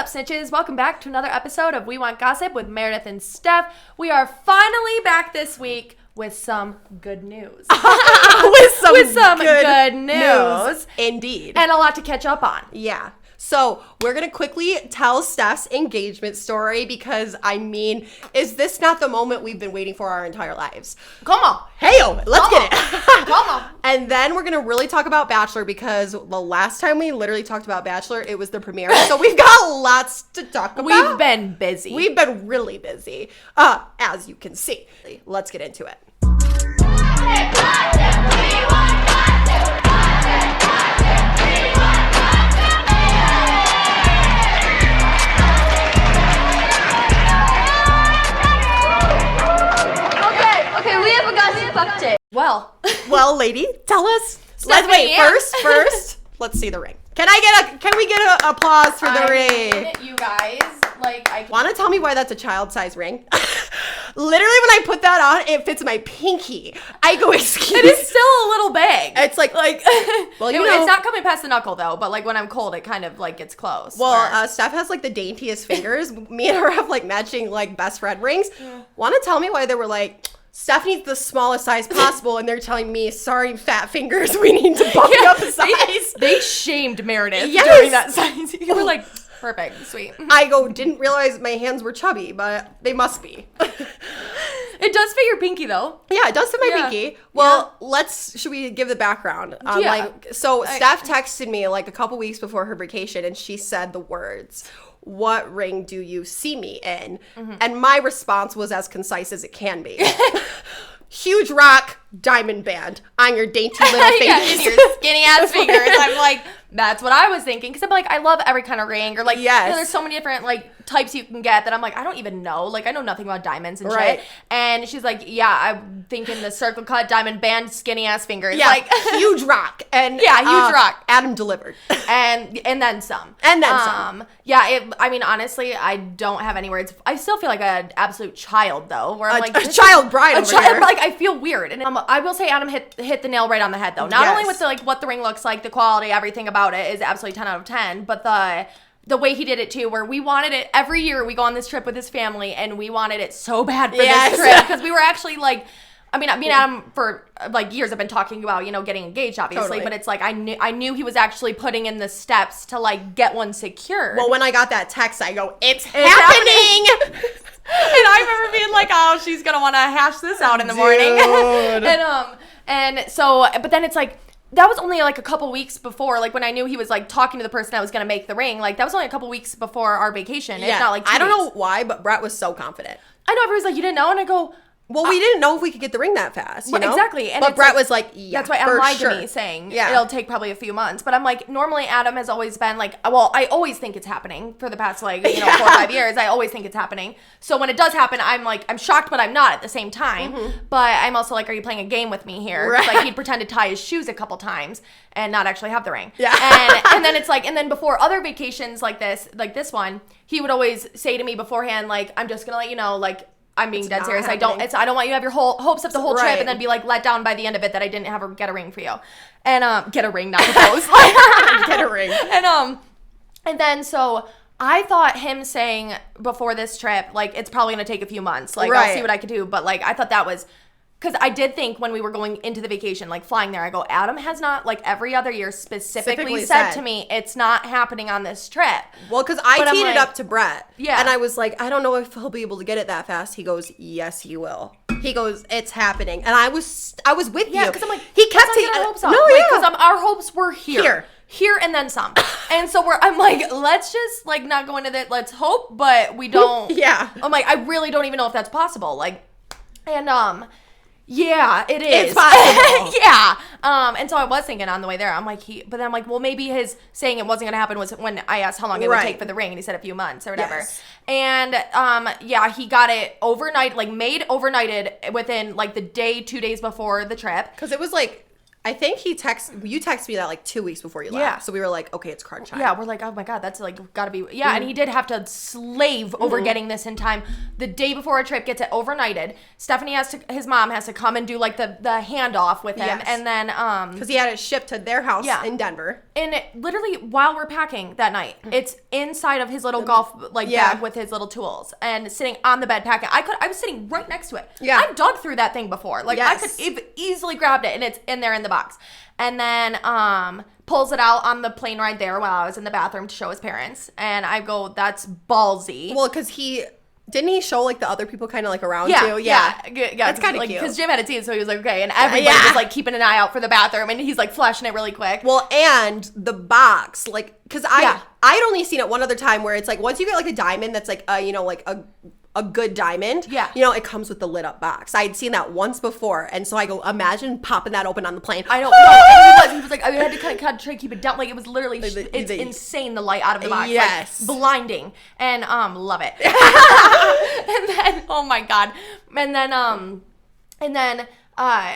up, snitches? Welcome back to another episode of We Want Gossip with Meredith and Steph. We are finally back this week with some good news. with some good news. Indeed. And a lot to catch up on. Yeah. So we're going to quickly tell Steph's engagement story because, is this not the moment we've been waiting for our entire lives? Come on. Hey-o, let's get it. Come on. And then we're going to really talk about Bachelor because the last time we literally talked about Bachelor, it was the premiere. So we've got lots to talk about. We've been busy. We've been really busy, as you can see. Let's get into it. Well, lady, tell us. Let's wait. First, let's see the ring. Can we get an applause for the ring? You guys, Want to tell me why that's a child-size ring? Literally, when I put that on, it fits my pinky. I go, excuse me. It is still a little big. It's like well, it's not coming past the knuckle though. But when I'm cold, it kind of gets close. Well, Steph has the daintiest fingers. Me and her have matching best friend rings. Yeah. Want to tell me why they were Steph needs the smallest size possible, and they're telling me, sorry, fat fingers, we need to bump you up a size. They shamed Meredith during that size. You were perfect, sweet. I didn't realize my hands were chubby, but they must be. It does fit your pinky, though. Yeah, it does fit my pinky. Well, should we give the background? Steph texted me a couple weeks before her vacation, and she said the words, "What ring do you see me in?" Mm-hmm. And my response was as concise as it can be. Huge rock diamond band on your dainty little fingers. Yeah, in your skinny ass fingers. I'm that's what I was thinking. Because I'm I love every kind of ring. Or yes. There's so many different types you can get that I'm I don't even know. I know nothing about diamonds and right. shit. And she's yeah, I'm thinking the circle cut diamond band skinny ass fingers. Yeah, huge rock. And huge rock. Adam delivered. and then some. And then some. Yeah, honestly, I don't have any words. I still feel like an absolute child though. Where I'm a child bride over here. I feel weird. And I will say Adam hit the nail right on the head though. Not only with what the ring looks like, the quality, everything about it is absolutely 10 out of 10, but the way he did it too, where we wanted it every year. We go on this trip with his family and we wanted it so bad for this trip because we were actually me and Adam for years have been talking about getting engaged obviously, but it's I knew he was actually putting in the steps to get one secured. Well, when I got that text, I go, it's happening. And I remember being oh, she's gonna want to hash this out in the morning. and so, but then it's that was only a couple weeks before, when I knew he was talking to the person that was gonna make the ring. That was only a couple weeks before our vacation. Yeah. It's not I don't know why, but Brett was so confident. I know, everybody's you didn't know, and I go, well, we didn't know if we could get the ring that fast, you know? Exactly. And but Brett was yeah, that's why Adam lied to me, saying it'll take probably a few months. But I'm normally Adam has always been well, I always think it's happening for the past 4 or 5 years. I always think it's happening. So when it does happen, I'm shocked, but I'm not at the same time. Mm-hmm. But I'm also are you playing a game with me here? Right. He'd pretend to tie his shoes a couple times and not actually have the ring. Yeah. And then it's and then before other vacations like this one, he would always say to me beforehand, I'm just gonna let you know, I'm being dead serious. Happening. I don't want you to have your hopes up the whole trip and then be let down by the end of it that I didn't get a ring for you. And get a ring, not propose. Get a ring. And then so I thought him saying before this trip, it's probably gonna take a few months. I'll see what I could do. But I thought that was because I did think when we were going into the vacation, flying there, I go, Adam has not, every other year specifically said to me, it's not happening on this trip. Well, because I teed it up to Brett. Yeah. And I was I don't know if he'll be able to get it that fast. He goes, yes, he will. He goes, it's happening. And I was with you. Yeah, because I'm he kept taking our hopes up. No, because our hopes were here and then some. And so I'm let's just not go into that. Let's hope, but we don't. Yeah. I'm I really don't even know if that's possible. Yeah, it is. It's possible. Yeah. And so I was thinking on the way there, but then I'm well, maybe his saying it wasn't going to happen was when I asked how long it would take for the ring, and he said a few months or whatever. Yes. And, he got it overnight, made overnighted within, the day, 2 days before the trip. Because it was, I think you texted me that like 2 weeks before you left. Yeah. So we were like, okay, it's crunch time. Yeah, we're like, oh my God, that's like gotta be. Yeah, and he did have to slave over getting this in time. The day before our trip, gets it overnighted. Stephanie his mom has to come and do like the handoff with him. Yes. And then, because he had it shipped to their house in Denver. And literally while we're packing that night, it's inside of his little golf bag with his little tools and sitting on the bed packing. I was sitting right next to it. Yeah. I've dug through that thing before. Like I could easily grabbed it and it's in there in the box. And then pulls it out on the plane ride there while I was in the bathroom to show his parents. And I go, that's ballsy. Well, because didn't he show like the other people kind of like around too? Yeah. That's kind of like, cute. because Jim had it seen, so he was like, okay. And everybody was like keeping an eye out for the bathroom, and he's like flashing it really quick. Well, and the box, like, because I'd only seen it one other time where it's like once you get like a diamond that's like like a good diamond, it comes with the lit up box. I'd seen that once before, and so I go, imagine popping that open on the plane. I don't know. He was like, I had to kind of try to keep it down. Like it was literally, it's insane the light out of the box. Yes, like, blinding, and love it. And then, oh my God, and then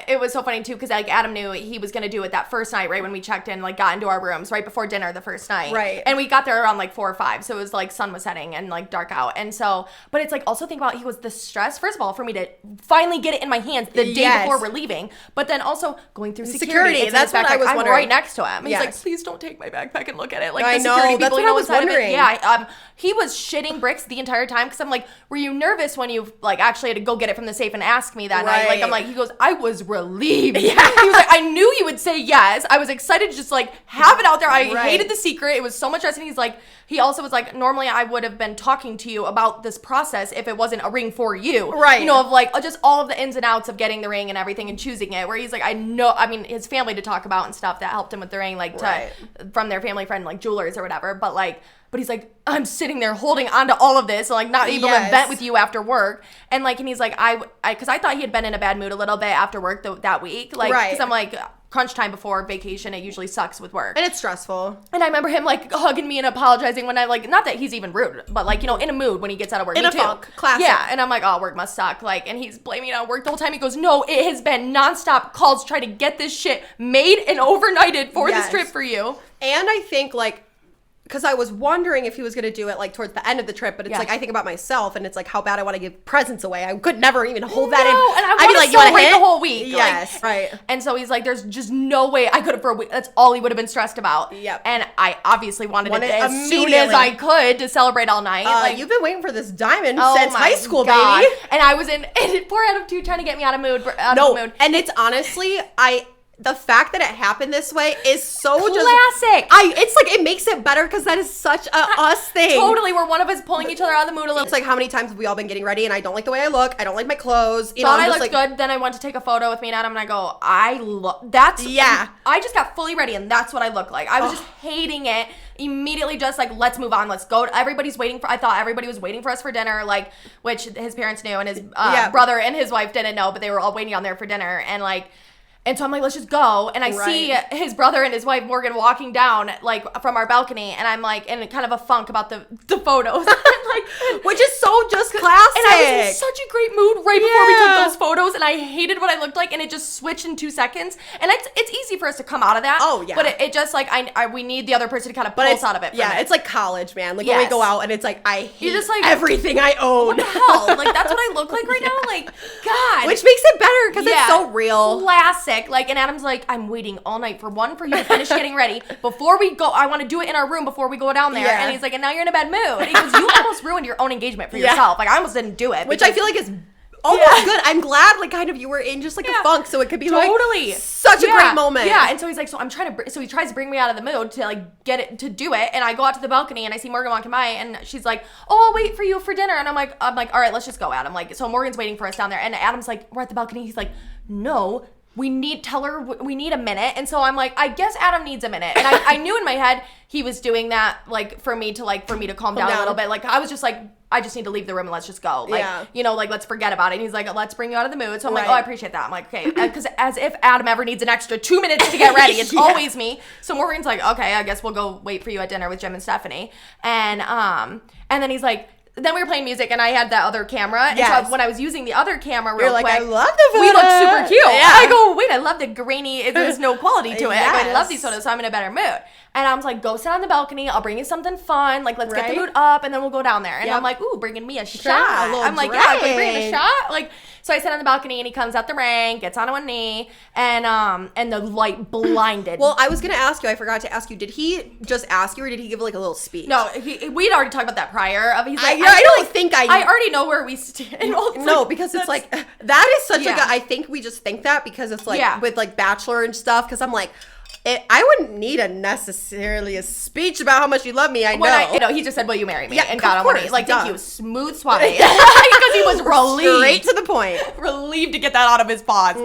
it was so funny too because like Adam knew he was gonna do it that first night, right when we checked in, like got into our rooms right before dinner the first night, right? And we got there around like 4 or 5, so it was like sun was setting and like dark out, and so but it's like also think about he was the stress first of all for me to finally get it in my hands the day before we're leaving, but then also going through security. That's what I was wondering. I'm right next to him. He's like, please don't take my backpack and look at it. Like I the know security that's people, what I was wondering. Yeah, he was shitting bricks the entire time because I'm like, were you nervous when you like actually had to go get it from the safe and ask me that night? Like I'm like, he goes, I was relieved. Yeah. He was like, I knew you would say yes. I was excited to just like have it out there. I hated the secret. It was so much stress. And he's like, he also was like, normally I would have been talking to you about this process if it wasn't a ring for you. Right. You know, of like just all of the ins and outs of getting the ring and everything and choosing it. Where he's like, I know, I mean, his family to talk about and stuff that helped him with the ring, like from their family friend, like jewelers or whatever. But he's like, I'm sitting there holding on to all of this and like not able to vent with you after work. And like, and he's like, because I thought he had been in a bad mood a little bit after work that week. Like, because I'm like, crunch time before vacation, it usually sucks with work. And it's stressful. And I remember him like hugging me and apologizing when I like, not that he's even rude, but like, you know, in a mood when he gets out of work. In a funk, classic. Yeah. And I'm like, oh, work must suck. Like, and he's blaming it on work the whole time. He goes, no, it has been nonstop calls trying to get this shit made and overnighted for this trip for you. And I think like, because I was wondering if he was going to do it like towards the end of the trip, but it's like I think about myself and it's like how bad I want to give presents away. I could never even hold that in. And I would like, celebrate the whole week. Yes, like, right. And so he's like, there's just no way I could have for a week. That's all he would have been stressed about. Yep. And I obviously wanted it as soon as I could to celebrate all night. Like, you've been waiting for this diamond since high school, baby. And I was in poor Adam too, trying to get me out of mood. And it's honestly, the fact that it happened this way is so classic. It's like it makes it better because that is such a us thing. Totally, where one of us pulling each other out of the mood a little. It's like how many times have we all been getting ready and I don't like the way I look. I don't like my clothes. You Thought know, I looked good. Then I went to take a photo with me and Adam and I go, I just got fully ready and that's what I look like. I was just hating it. Immediately just like, let's move on, let's go. Everybody's waiting I thought everybody was waiting for us for dinner, like, which his parents knew and his brother and his wife didn't know, but they were all waiting on there for dinner. And so I'm like, let's just go. And I see his brother and his wife, Morgan, walking down, like, from our balcony. And I'm, like, in kind of a funk about the photos. Which is so just classic. And I was in such a great mood right before we took those photos. And I hated what I looked like. And it just switched in 2 seconds. And it's easy for us to come out of that. Oh, yeah. But it just, like, we need the other person to kind of pull us out of it. Yeah, it's like college, man. Like, when we go out and it's like, I hate just, like, everything I own. What the hell? Like, that's what I look like right now? Like, God. Which makes it better because it's so real. Classic. Like, and Adam's like, I'm waiting all night for you to finish getting ready before we go. I want to do it in our room before we go down there. And he's like, and now you're in a bad mood. He goes, you almost ruined your own engagement for yourself. Like, I almost didn't do it. Which I feel like is almost good. I'm glad, like, kind of you were in just like a funk, so it could be like such a great moment. Yeah, and so he's like, so he tries to bring me out of the mood to like get it to do it, and I go out to the balcony and I see Morgan walking by, and she's like, oh, I'll wait for you for dinner, and I'm like, all right, let's just go, Adam. Like, so Morgan's waiting for us down there, and Adam's like, we're at the balcony. He's like, no. Tell her we need a minute. And so I'm like, I guess Adam needs a minute. And I knew in my head he was doing that, like, for me to calm down a little bit. Like, I was just like, I just need to leave the room and let's just go. Like, you know, like, let's forget about it. And he's like, let's bring you out of the mood. So I'm like, oh, I appreciate that. I'm like, okay. Because as if Adam ever needs an extra 2 minutes to get ready. It's always me. So Morgan's like, okay, I guess we'll go wait for you at dinner with Jim and Stephanie. And then he's like, then we were playing music, and I had that other camera. And so when I was using the other camera real quick, I love the photo. We looked super cute. Yeah. I go, wait, I love the grainy, there's no quality to it. Yes. I love these photos, so I'm in a better mood. And I was like, go sit on the balcony. I'll bring you something fun. Like, let's get the mood up, and then we'll go down there. And I'm like, ooh, bringing me a shot. I'm like, yeah, can we bring him a shot? Like, so I sit on the balcony, and he comes out the ring, gets on one knee, and the light blinded. Well, I was gonna ask you. I forgot to ask you. Did he just ask you, or did he give like a little speech? No, we'd already talked about that prior. He's like, I already know where we stand. No, because it's like that is such like I think we just think that because it's like with like Bachelor and stuff. Because I'm like. I wouldn't need necessarily a speech about how much you love me. I know. He just said, "Will you marry me?" Yeah, and got on one knee. Like, duh. thank you, smooth swatting, because he was relieved, straight to the point, relieved to get that out of his paws.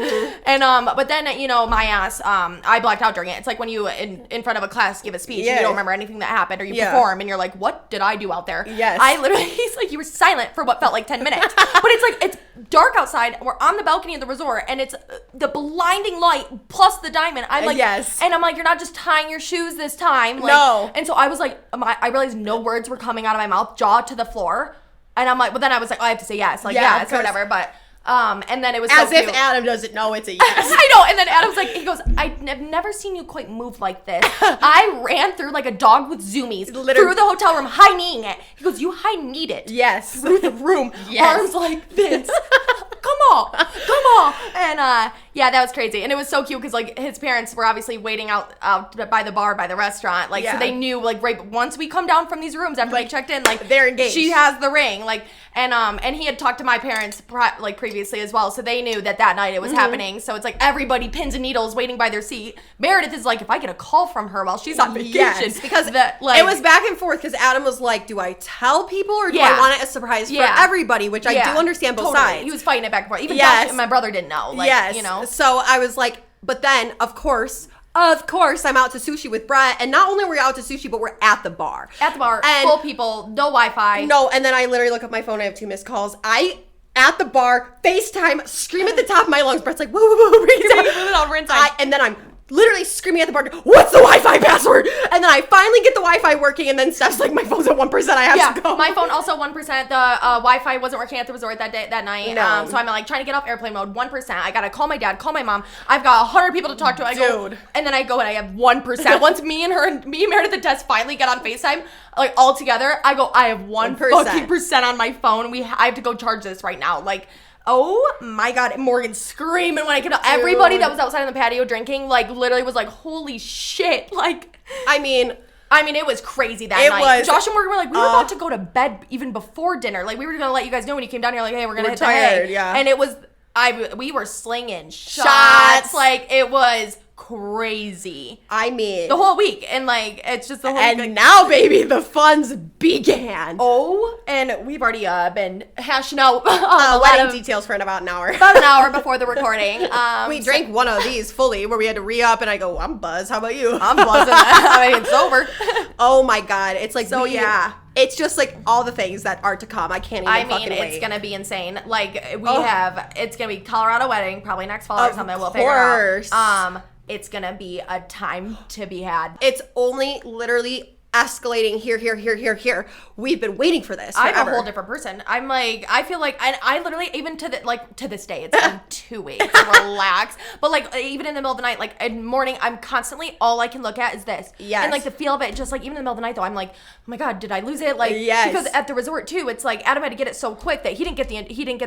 And but then my ass, I blacked out during it. It's like when you in front of a class give a speech, and you don't remember anything that happened, or you perform, and you're like, "What did I do out there?" Yes, I literally, he's like, "You were silent for what felt like 10 minutes," but it's like it's dark outside. We're on the balcony of the resort, and it's the blinding light plus the diamond. I'm like, yes. And I'm like, you're not just tying your shoes this time. Like, no. And so I was like, I realized no words were coming out of my mouth, jaw to the floor. And I'm like, but then I was like, oh, I have to say yes. Like, yes, or whatever. But, and then it was as so if cute. Adam doesn't know it's a yes. I know. And then Adam's like, he goes, I've never seen you quite move like this. I ran through like a dog with zoomies through the hotel room, high-kneeing it. He goes, you high-kneed it. Yes. Through the room. Yes. Arms like this. Come on. And that was crazy. And it was so cute because like his parents were obviously waiting out by the bar, by the restaurant. Like, so they knew like right once we come down from these rooms after we checked in, like they're engaged. She has the ring. Like, and he had talked to my parents like previously as well. So they knew that night it was happening. So it's like everybody pins and needles waiting by their seat. Meredith is like, if I get a call from her while she's on vacation, because it was back and forth because Adam was like, do I tell people or do I want it a surprise for everybody? Which I do understand both sides. He was fighting it back and forth. Even Josh and my brother didn't know. Like, So I was like, but then of course, I'm out to sushi with Brett, and not only are we out to sushi, but we're at the bar. At the bar, and full people, no Wi-Fi. No, and then I literally look at my phone, I have 2 missed calls. At the bar, FaceTime, scream at the top of my lungs. Brett's like, whoa, bring it down. And then I'm literally screaming at the bar, what's the Wi-Fi password? And then I finally get the Wi-Fi working, and then Steph's like, my phone's at 1%, I have to go. My phone also 1%. The Wi-Fi wasn't working at the resort that night. No. So I'm like trying to get off airplane mode, 1%. I gotta call my dad, call my mom. I've got 100 people to talk to. And then I go and I have 1%. Once me and Meredith and Tess finally get on FaceTime, like all together, I have 1% on my phone. I have to go charge this right now. Like, oh my God, Morgan screaming when I came out. Everybody that was outside on the patio drinking, like, literally was like, holy shit. Like, I mean, it was crazy that night. Josh and Morgan were like, we were about to go to bed even before dinner. Like, we were going to let you guys know when you came down here, like, hey, we're going to hit tired, the hay. Yeah. And it was, we were slinging shots. Like, it was crazy. I mean, the whole week. And like, it's just the whole week. And now, baby, the fun's began. Oh, and we've already been hashing out wedding details for about an hour. About an hour before the recording. We drank one of these fully where we had to re-up, and I go, I'm buzzed. How about you? I'm buzzing. I mean, it's over. Oh my God. It's like, so it's just like all the things that are to come. I can't even fucking wait. It's going to be insane. Like, it's going to be Colorado wedding, probably next fall or something. We'll figure it out. It's going to be a time to be had. It's only literally escalating here. We've been waiting for this forever. I'm a whole different person. I'm like, I feel like, and I literally, even to this day, it's been 2 weeks. Relax. But like, even in the middle of the night, like in morning, I'm constantly, all I can look at is this. Yes. And like the feel of it, just like even in the middle of the night though, I'm like, oh my God, did I lose it? Like, yes. Because at the resort too, it's like Adam had to get it so quick that he didn't get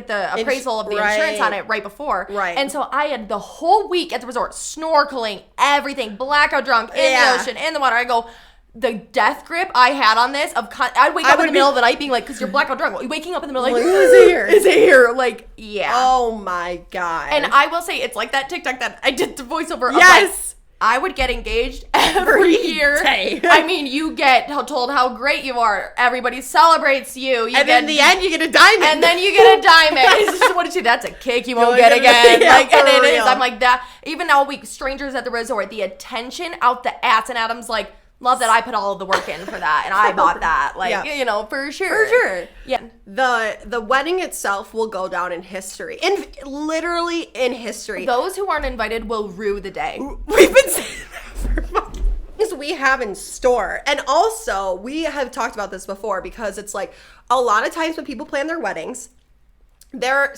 the appraisal of the insurance on it right before. Right. And so I had the whole week at the resort, snorkeling, everything, blackout drunk, in the ocean, in the water. I go, the death grip I had on this I'd wake up in the middle of the night being like, because you're blackout drunk, waking up in the middle like, is it here? Is it here? Like, yeah. Oh my God. And I will say, it's like that TikTok that I did the voiceover. Yes. Of like, I would get engaged every year. Day. I mean, you get told how great you are. Everybody celebrates you. And then in the end, you get a diamond. And then you get a diamond. It's just, what is you? That's a kick you won't get again. Yeah, like, and it real. is. I'm like that. Even all week, strangers at the resort, the attention out the ass. And Adam's like, love that I put all of the work in for that, and I bought that. Like, you know, for sure. For sure. Yeah. The wedding itself will go down in history. Literally in history. Those who aren't invited will rue the day. We've been saying that for we have in store? And also, we have talked about this before because it's like a lot of times when people plan their weddings, they're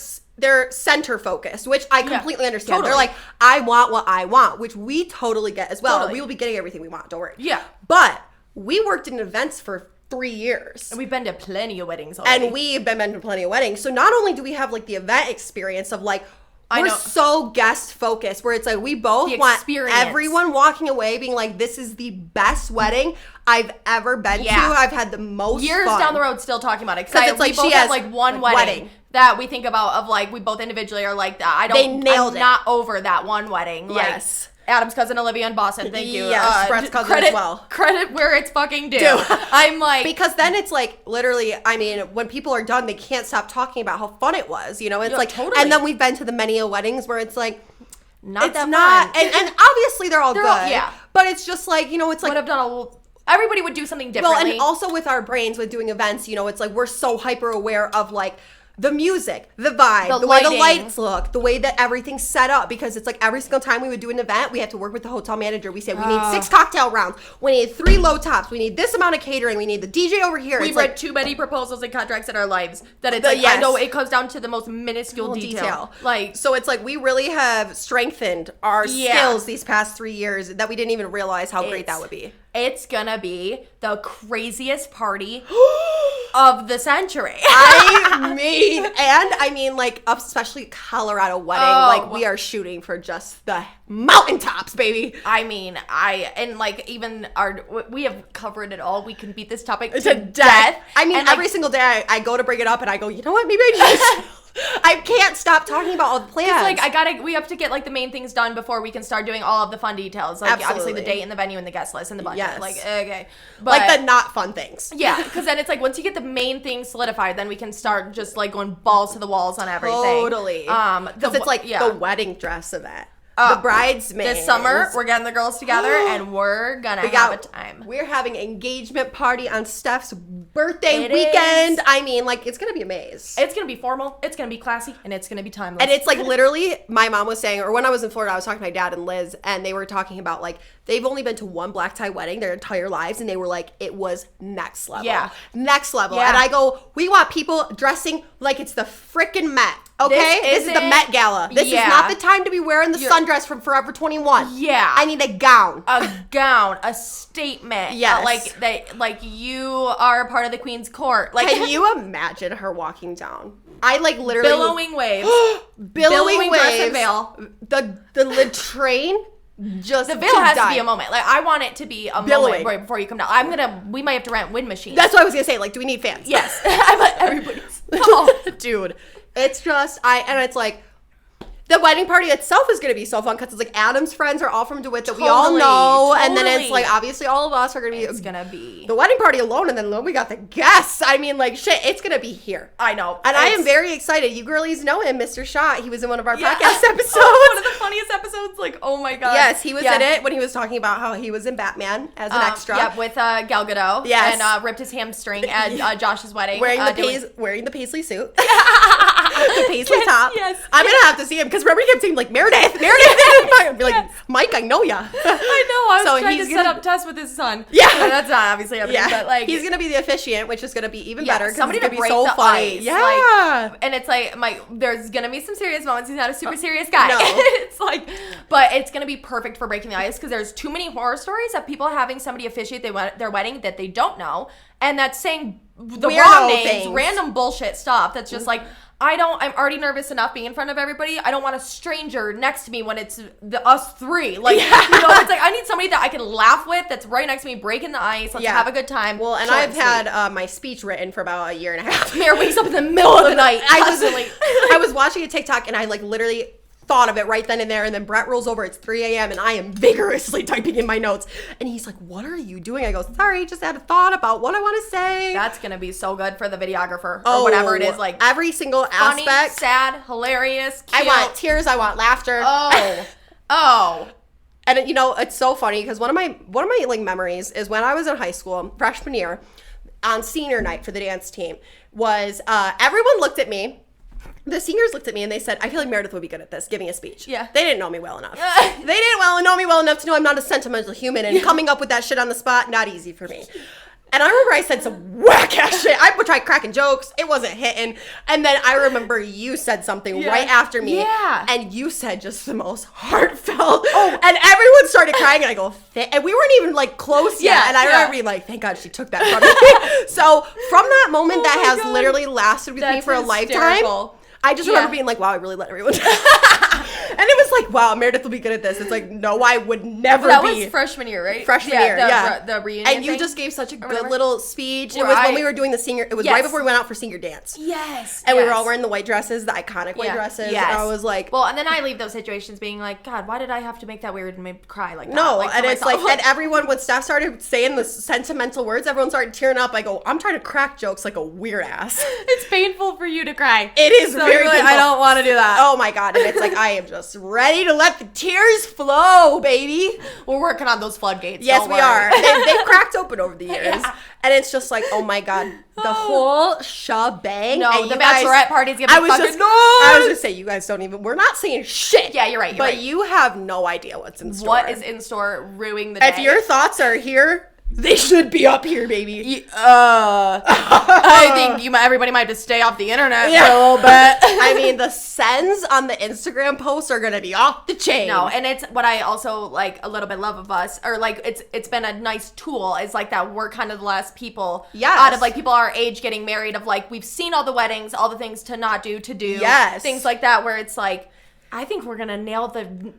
center focused, which I completely understand. Totally. They're like, I want what I want, which we totally get as well. Totally. We will be getting everything we want. Don't worry. Yeah. But we worked in events for 3 years. And we've been to plenty of weddings already. And we've been to plenty of weddings. So not only do we have like the event experience of like, we're so guest focused where it's like we both want everyone walking away being like, this is the best wedding I've ever been to. I've had the most years fun. Down the road still talking about it. Because it's like we both have like one wedding that we think about of like we both individually are like, I'm not over that one wedding. Yes. Like, Adam's cousin Olivia in Boston. Thank you. Yes, Brett's cousin as well. Credit where it's fucking due. I'm like... Because then it's like, literally, I mean, when people are done, they can't stop talking about how fun it was, you know? It's like, totally. And then we've been to the many weddings where it's like, it's not, and obviously they're all good. But it's just like, you know, it's like... Would have done everybody would do something differently. Well, and also with our brains, with doing events, you know, it's like we're so hyper aware of like, the music, the vibe, the way the lights look, the way that everything's set up, because it's like every single time we would do an event, we have to work with the hotel manager. We said, we need 6 cocktail rounds. We need 3 low tops. We need this amount of catering. We need the DJ over here. We've read too many proposals and contracts in our lives that it's like, I know it comes down to the most minuscule detail. Like, so it's like we really have strengthened our skills these past 3 years that we didn't even realize how great that would be. It's gonna be the craziest party of the century. I mean, like, especially Colorado wedding, like, we are shooting for just the mountaintops, baby. I mean, we have covered it all. We can beat this topic to death. I mean, every single day I go to bring it up and I go, you know what, maybe I just... I can't stop talking about all the plans. It's like we have to get like the main things done before we can start doing all of the fun details. Like obviously the date and the venue and the guest list and the budget. Yes. Like okay, but like the not fun things. Yeah, because then it's like once you get the main things solidified, then we can start just like going balls to the walls on everything. Totally. Because it's like the wedding dress event. The bridesmaids. This summer, we're getting the girls together and we're gonna have a time. We're having an engagement party on Steph's birthday weekend. I mean, like, it's gonna be a maze. It's gonna be formal, it's gonna be classy, and it's gonna be timeless. And it's like literally, my mom was saying, or when I was in Florida, I was talking to my dad and Liz, and they were talking about like, they've only been to one black tie wedding their entire lives, and they were like, it was next level. Yeah. Next level. Yeah. And I go, we want people dressing like it's the freaking Met. Okay? This is the Met Gala. This is not the time to be wearing the sundress from Forever 21. Yeah. I need a gown. A statement. Yes. Like you are a part of the Queen's court. Like, can you imagine her walking down? I like literally... Billowing waves. Billowing waves. Dress and veil. The train... Just the veil has to be a moment. Like I want it to be a moment right before you come down. We might have to rent wind machines. That's what I was gonna say. Like, do we need fans? Yes. I bet everybody's. Come on, dude. It's just and it's like the wedding party itself is going to be so fun because it's like Adam's friends are all from DeWitt that we all know. And then it's like, obviously all of us are going to be. It's going to be. The wedding party alone, and then we got the guests. I mean, like, shit, it's going to be here. I know. And I am very excited. You girlies know him, Mr. Shot. He was in one of our podcast episodes. One of the funniest episodes. Like, oh my God. Yes, he was in it when he was talking about how he was in Batman as an extra. Yeah, with Gal Gadot. Yes. And ripped his hamstring at Josh's wedding. Wearing the paisley suit. The paisley top. Yes. I'm going to have to see him because remember he kept saying, like, Meredith. I'd be like, Mike, I know ya. I know. I was trying to set up Tess with his son. Yeah. So that's not obviously happening, but like. He's going to be the officiant, which is going to be even better because somebody it's going to to be so funny. Ice. Yeah. Like, and it's like, there's going to be some serious moments. He's not a super serious guy. No. It's like, but it's going to be perfect for breaking the ice because there's too many horror stories of people having somebody officiate their wedding that they don't know and that's saying the wrong names, random bullshit stuff that's just like, I'm already nervous enough being in front of everybody. I don't want a stranger next to me when it's us three. Like, you know, it's like, I need somebody that I can laugh with that's right next to me, breaking the ice. Let's have a good time. Well, and I've had my speech written for about a year and a half. Mare wakes up in the middle of the night. I was watching a TikTok and I like literally thought of it right then and there, and then Brett rolls over, it's 3 a.m. and I am vigorously typing in my notes, and he's like, what are you doing? I go, sorry, just had a thought about what I want to say. That's gonna be so good for the videographer or whatever it is, like every single funny, aspect, sad, hilarious, cute. I want tears, I want laughter. And you know, it's so funny because one of my like memories is when I was in high school, freshman year, on senior night for the dance team, was everyone looked at me the seniors looked at me and they said, I feel like Meredith would be good at this, giving a speech. Yeah. They didn't know me well enough. They didn't know me well enough to know I'm not a sentimental human, and coming up with that shit on the spot, not easy for me. And I remember I said some whack-ass shit. I tried cracking jokes. It wasn't hitting. And then I remember you said something right after me. Yeah. And you said just the most heartfelt. Oh. And everyone started crying. And I go, and we weren't even like close yet. And I remember being like, thank God she took that from me. So from that moment, that has literally lasted with me for a lifetime. I just remember being like, wow, I really let everyone down. And it was like, wow, Meredith will be good at this. It's like, no, I would never be. That was freshman year, right? Freshman year, the reunion And you thing. just gave such a good little speech. It was when we were doing the senior, it was right before we went out for senior dance. Yes. And we were all wearing the white dresses, the iconic white dresses. Yes. And I was like. Well, and then I leave those situations being like, God, why did I have to make that weird and make me cry like that? No, like, and it's like, and everyone, when Steph started saying the sentimental words, everyone started tearing up. I go, I'm trying to crack jokes like a weird ass. It's painful for you to cry. It is very painful. I don't want to do that. Oh my God. And it's like, I am just ready to let the tears flow, baby. We're working on those floodgates. Yes, we are. They've cracked open over the years. Yeah. And it's just like, oh my God, the whole shebang. No, the bachelorette party's gonna be fucking I was gonna say, you guys don't even, we're not saying shit. Yeah, you're right. But you have no idea what's in store. What is in store ruining the day? If your thoughts are here, they should be up here, baby. I think everybody might have to stay off the internet for a little bit. I mean, the sends on the Instagram posts are gonna be off the chain. No, and it's what I also like a little bit love of us, or like it's been a nice tool. Is like that we're kind of the last people out of like people our age getting married. Of like we've seen all the weddings, all the things to not do, to do, things like that. Where it's like, I think we're gonna nail the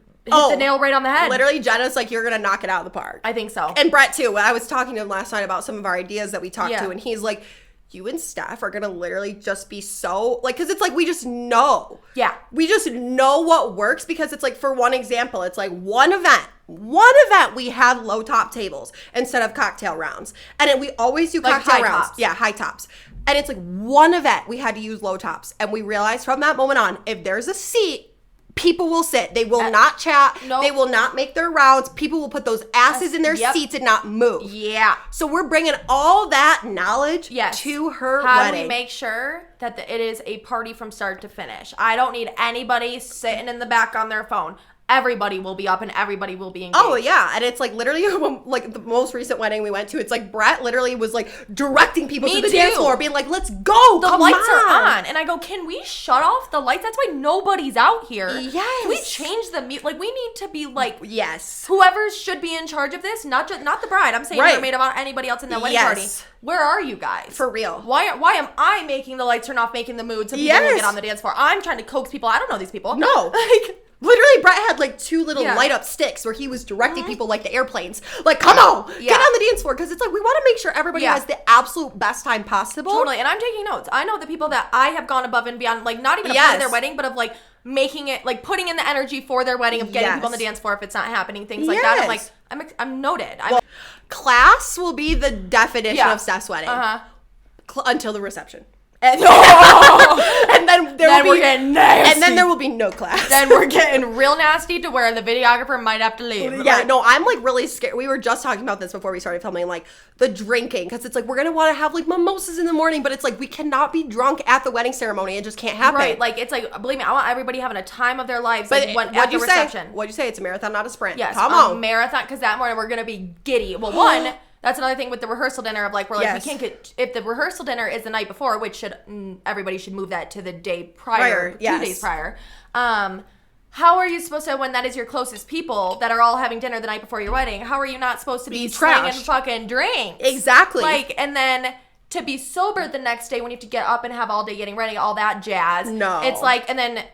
nail right on the head. Literally, Jenna's like, you're gonna knock it out of the park. I think so. And Brett too. I was talking to him last night about some of our ideas that we talked to, and he's like, you and Steph are gonna literally just be so like, because it's like we just know. Yeah. We just know what works, because it's like, for one example, it's like one event we had low top tables instead of cocktail rounds, and we always do cocktail high rounds. Tops. Yeah, high tops. And it's like one event we had to use low tops, and we realized from that moment on, if there's a seat, people will sit. They will not chat. Nope. They will not make their rounds. People will put those asses in their seats and not move. Yeah. So we're bringing all that knowledge to her wedding. How do we make sure that it is a party from start to finish? I don't need anybody sitting in the back on their phone. Everybody will be up and everybody will be engaged. Oh, yeah. And it's like literally like the most recent wedding we went to, it's like Brett literally was like directing people to the dance floor, being like, let's go. The lights are on. And I go, can we shut off the lights? That's why nobody's out here. Yes. Can we change the mute? Like, we need to be like, whoever should be in charge of this, not the bride. I'm saying her maid, about anybody else in that wedding party. Where are you guys? For real. Why am I making the lights turn off, making the mood so people will get on the dance floor? I'm trying to coax people. I don't know these people. No. Like, literally, Brett had like two little light up sticks where he was directing people like the airplanes. Like, come on, get on the dance floor. Because it's like, we want to make sure everybody has the absolute best time possible. Totally. And I'm taking notes. I know the people that I have gone above and beyond, like not even a part of their wedding, but of like making it, like putting in the energy for their wedding, of getting people on the dance floor if it's not happening, things like that. I'm like, I'm noted. Well, class will be the definition of Steph's wedding. Until the reception. And, and then we're getting nasty. And then there will be no class. Then we're getting real nasty to where the videographer might have to leave. Yeah, no, I'm like really scared. We were just talking about this before we started filming, like the drinking, because it's like we're gonna want to have like mimosas in the morning, but it's like we cannot be drunk at the wedding ceremony. It just can't happen. Right? Like it's like, believe me, I want everybody having a time of their lives. But like, at the reception. What'd you say? It's a marathon, not a sprint. Yes, come on, marathon. Because that morning we're gonna be giddy. Well, one. That's another thing with the rehearsal dinner of like, we're like, we can't get, if the rehearsal dinner is the night before, which everybody should move that to the day prior, 2 days prior. How are you supposed to, when that is your closest people that are all having dinner the night before your wedding, how are you not supposed to be slinging fucking drinks? Exactly. Like, and then to be sober the next day when you have to get up and have all day getting ready, all that jazz. No. It's like, and then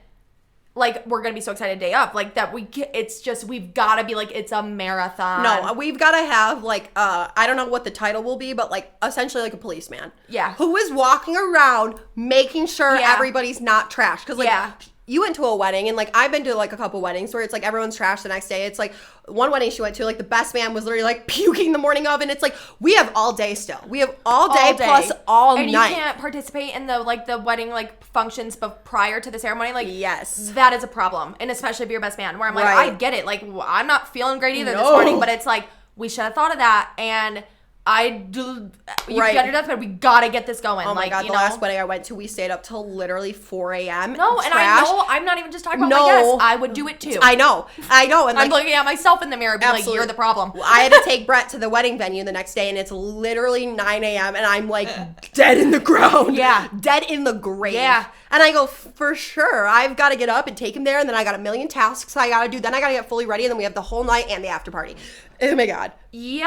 like, we're going to be so excited day up. Like, that it's just, we've got to be like, it's a marathon. No, we've got to have, like, I don't know what the title will be, but, like, essentially, like, a policeman. Yeah. Who is walking around making sure everybody's not trashed. Because, like, you went to a wedding, and, like, I've been to, like, a couple weddings where it's, like, everyone's trashed the next day. It's, like, one wedding she went to, like, the best man was literally, like, puking the morning of, and it's, like, we have all day still. We have all day plus all night. And you can't participate in the wedding, like, functions prior to the ceremony. Like, yes. That is a problem. And especially if you're best man, where I'm like, I get it. Like, I'm not feeling great either this morning, but it's, like, we should have thought of that. And you got your deathbed. We gotta get this going. Oh my God, the last wedding I went to, we stayed up till literally 4 a.m. No, and I know, I'm not even just talking about my guests. I would do it too. I know. And I'm looking at myself in the mirror being like, you're the problem. I had to take Brett to the wedding venue the next day, and it's literally 9 a.m. and I'm like dead in the ground. Yeah. Dead in the grave. Yeah. And I go, for sure, I've got to get up and take him there, and then I got a million tasks I got to do. Then I got to get fully ready, and then we have the whole night and the after party. Oh my God. Yep.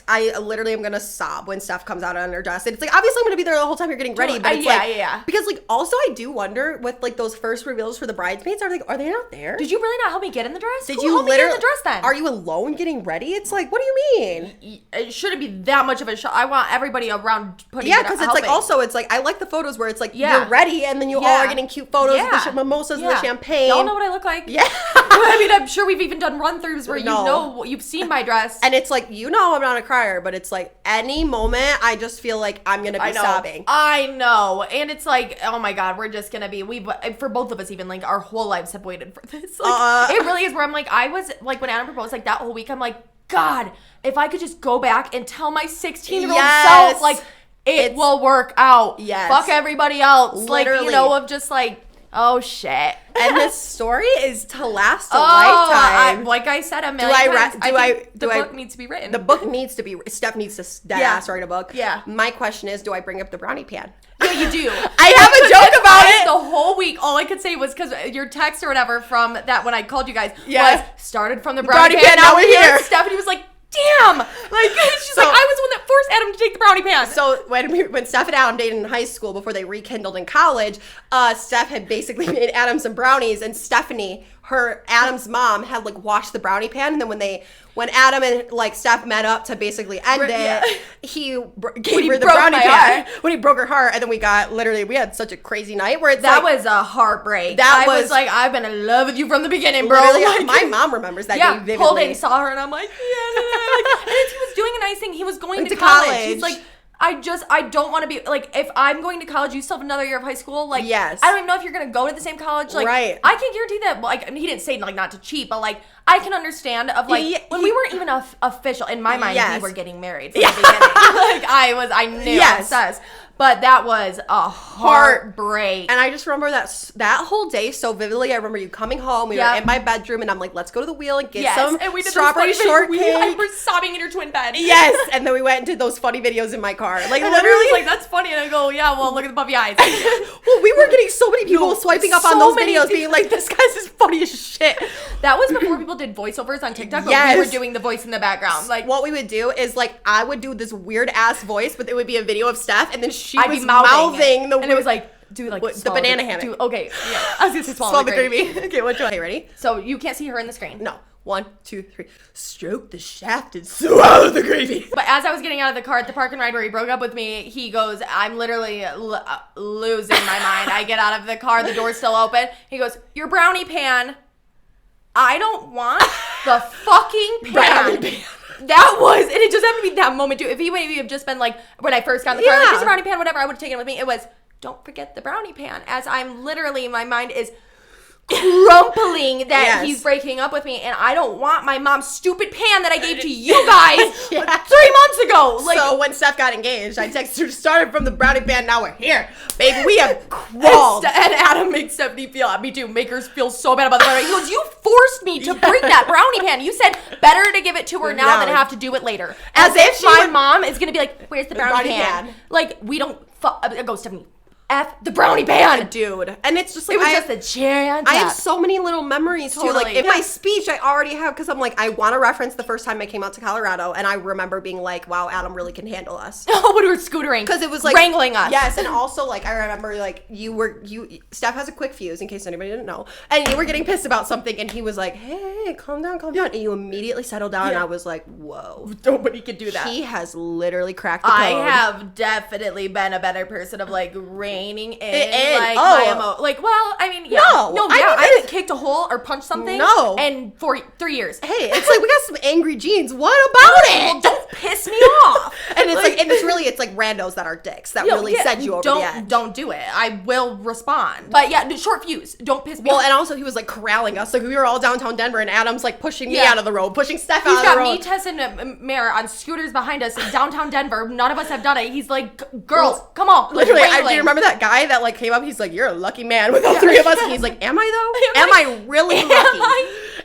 I literally am going to sob when Steph comes out on her dress. And it's like, obviously I'm going to be there the whole time you're getting ready. But it's because like, also I do wonder with like those first reveals for the bridesmaids, are they not there? Did you really not help me get in the dress? Did Who you helped me get in the dress then? Are you alone getting ready? It's like, what do you mean? It shouldn't be that much of a shot. I want everybody around putting it. Yeah, because it's like, also it's like, I like the photos where it's like, you're ready and then you all are getting cute photos with the mimosas and the champagne. Y'all know what I look like? Yeah. I mean, I'm sure we've even done run-throughs where you've seen my dress. And it's like, I'm not a crier, but it's like any moment I just feel like I'm going to be sobbing. I know. And it's like, oh my God, we're just going to be, for both of us even, like our whole lives have waited for this. Like, it really is where I'm like, I was like, when Adam proposed, like that whole week, I'm like, God, if I could just go back and tell my 16-year-old self, like, it will work out. Yes. Fuck everybody else. Literally. Like, of just like, oh shit. And this story is to last a lifetime. Like I said a million times, the book needs to be written. The book needs to be, Steph needs to dead ass write a book. Yeah. My question is, do I bring up the brownie pan? Yeah, you do. I have a joke about it. The whole week, all I could say was, because your text or whatever from that when I called you guys was, started from the brownie pan, now we're here. Stephanie was like, damn! Like, she's like, I was the one that forced Adam to take the brownie pan. So when Steph and Adam dated in high school before they rekindled in college, Steph had basically made Adam some brownies, and Stephanie, Adam's mom, had like washed the brownie pan, and then when Adam and like Steph met up to basically end it, he gave her the brownie pan when he broke her heart, and then we had such a crazy night where that was a heartbreak. I was like, I've been in love with you from the beginning, bro. Like, my mom remembers that day vividly. Whole day saw her, and I'm like, and he was doing a nice thing. He was going to college. He's like, I don't want to be, like, if I'm going to college, you still have another year of high school, like, I don't even know if you're going to go to the same college, like, I can guarantee that, like, he didn't say, like, not to cheat, but, like, I can understand of, like, when we weren't even official, in my mind, we were getting married from the beginning, like, I knew, obsessed. But that was a heartbreak. And I just remember that whole day so vividly. I remember you coming home. We were in my bedroom, and I'm like, let's go to the wheel and get some strawberry shortcake. I was sobbing in your twin bed. Yes. And then we went and did those funny videos in my car. Like, and literally, like, that's funny. And I go, yeah, well, look at the puppy eyes. Well, we were getting so many people swiping up on those videos being like, this guy's as funny as shit. That was before people did voiceovers on TikTok, but we were doing the voice in the background. Like, what we would do is, like, I would do this weird ass voice, but it would be a video of Steph, and then I'd was mouthing and it was like, do like the banana hammock. Okay, yeah. I was gonna say swallow the gravy. Okay, which one? Okay, ready? So you can't see her in the screen. No. 1, 2, 3. Stroke the shaft and swallow the gravy. But as I was getting out of the car at the park and ride where he broke up with me, he goes, I'm literally losing my mind. I get out of the car, the door's still open. He goes, your brownie pan. I don't want the fucking pan. Brownie pan. That was, and it just happened to be that moment too. If he would have just been like, when I first got in the car, like, here's a brownie pan, whatever, I would have taken it with me. It was, don't forget the brownie pan. As I'm literally, my mind is crumpling that he's breaking up with me, and I don't want my mom's stupid pan that I gave to you guys 3 months ago. Like, so when Steph got engaged, I texted her, started from the brownie pan, now we're here. Baby, we have crawled. And Adam makes Stephanie me too, make her feel so bad about the brownie pan. He goes, you forced me to bring that brownie pan. You said better to give it to her now than have to do it later. As if my mom is going to be like, where's the brownie pan? Like, we don't, go Stephanie. F the brownie pan, dude. And it's just like, it was just a cherry on top. I have so many little memories too. Like in my speech, I already have, because I'm like, I want to reference the first time I came out to Colorado, and I remember being like, wow, Adam really can handle us. Oh, when we were scootering, because it was like wrangling us. Yes, and also like I remember like Steph has a quick fuse in case anybody didn't know, and you were getting pissed about something, and he was like, hey, calm down, and you immediately settled down, and I was like, whoa, nobody can do that. He has literally cracked the code. I have definitely been a better person of like containing I mean, yeah. I haven't kicked a hole or punched something in for 3 years. Hey, it's like we got some angry genes. What about it? Well, don't piss me off. And it's like randos that are dicks that really send you over the edge. Don't do it. I will respond. But yeah, short fuse. Don't piss me off. Well, and also he was like corralling us. Like we were all downtown Denver, and Adam's like pushing me out of the road, pushing Steph out of the road. He's got me, Tess, and Mere on scooters behind us in downtown Denver. None of us have done it. He's like, girls, come on. Literally, do you remember that guy that like came up? He's like, you're a lucky man with all three of us. And he's like, am I though? Am I really lucky?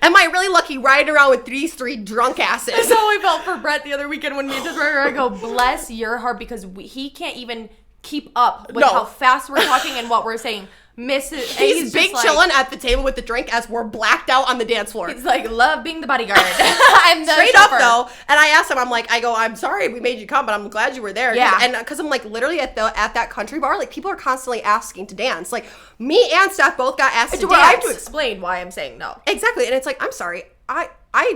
Am I really lucky riding around with these three drunk asses? That's how I felt for Brett the other weekend when me and Tess were. I go, bless your heart, because he can't even keep up with how fast we're talking and what we're saying. He's big chilling at the table with the drink as we're blacked out on the dance floor. He's like, love being the bodyguard. I'm the straight chauffeur. Up though. And I asked him, I'm sorry we made you come, but I'm glad you were there. Yeah. And because I'm like literally at that country bar, like people are constantly asking to dance. Like me and Steph both got asked to dance. I have to explain why I'm saying no. Exactly. And it's like, I'm sorry, I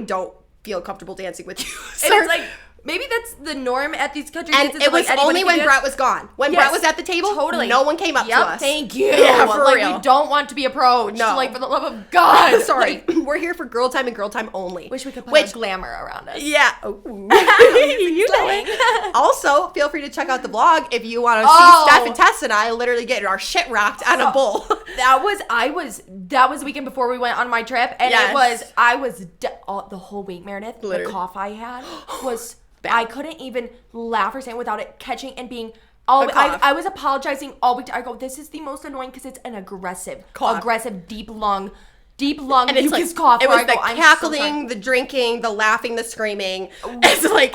don't feel comfortable dancing with you. And it's like, maybe that's the norm at these country dances. And it was only when Brett was gone. When Brett was at the table, no one came up to us. Thank you. Yeah, for real. We don't want to be approached. No. Like, for the love of God. Sorry. We're here for girl time and girl time only. Wish we could put a glamour around us. Yeah. You doing? Also, feel free to check out the vlog if you want to see Steph and Tess and I literally getting our shit rocked on a bull. That was the weekend before we went on my trip. And the whole week, Meredith, literally. The cough I had was... Bad. I couldn't even laugh or sing without it catching and being I was apologizing all week. I go, this is the most annoying because it's an aggressive deep lung and it's mucus cough. It was the cackling, the drinking, the laughing, the screaming. It's like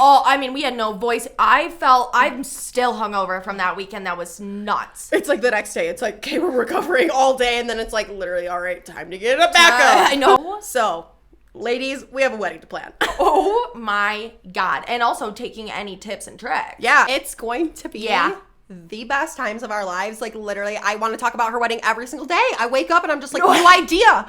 we had no voice. I'm still hungover from that weekend. That was nuts. It's like the next day. It's like, okay, we're recovering all day, and then it's like literally, all right, time to get it back up. I know. So. Ladies, we have a wedding to plan. Oh my God. And also taking any tips and tricks. Yeah. It's going to be the best times of our lives. Like literally, I want to talk about her wedding every single day. I wake up and I'm just like, new idea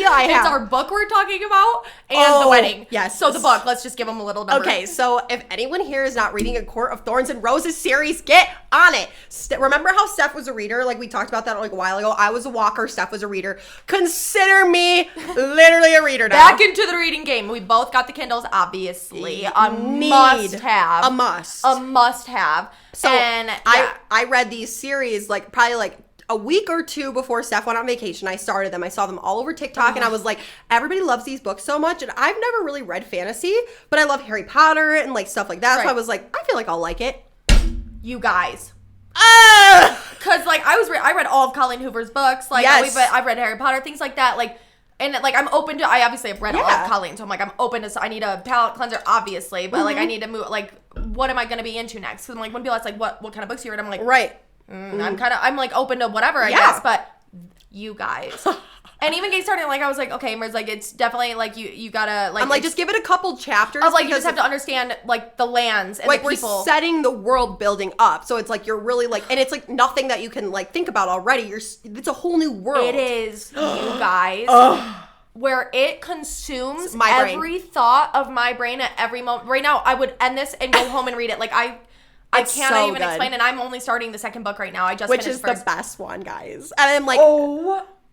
I have. It's our book we're talking about and the wedding. Yes. So the book, let's just give them a little number. Okay, so if anyone here is not reading A Court of Thorns and Roses series, get on it. Remember how Steph was a reader? Like we talked about that like a while ago. I was a walker, Steph was a reader. Consider me literally a reader now. Back into the reading game. We both got the Kindles, obviously. A must have. A must have. So I read these series like probably like a week or two before Steph went on vacation. I started them. I saw them all over TikTok and I was like, everybody loves these books so much. And I've never really read fantasy, but I love Harry Potter and like stuff like that. Right. So I was like, I feel like I'll like it. You guys. Because like I read all of Colleen Hoover's books. Like I've read Harry Potter, things like that. Like, and like I'm open to, I obviously have read all of Colleen, so I'm like, I'm open to, so I need a palate cleanser, obviously, but like I need to move, like, what am I going to be into next? Because I'm like, when people ask like, what kind of books you read? I'm like, I'm like open to whatever, I guess, but you guys. And even getting started, like, I was like, okay, Mer's like, it's definitely, like, you gotta, like... I'm like, just give it a couple chapters. Of, like, you just have to understand, like, the lands and like the people. Like, we're setting the world building up. So it's, like, you're really, like... And it's, like, nothing that you can, like, think about already. It's a whole new world. It is, you guys. Where it consumes every thought of my brain at every moment. Right now, I would end this and go home and read it. Like, I can't even explain, and I'm only starting the second book right now. I just finished first. Which is the best one, guys. And I'm like...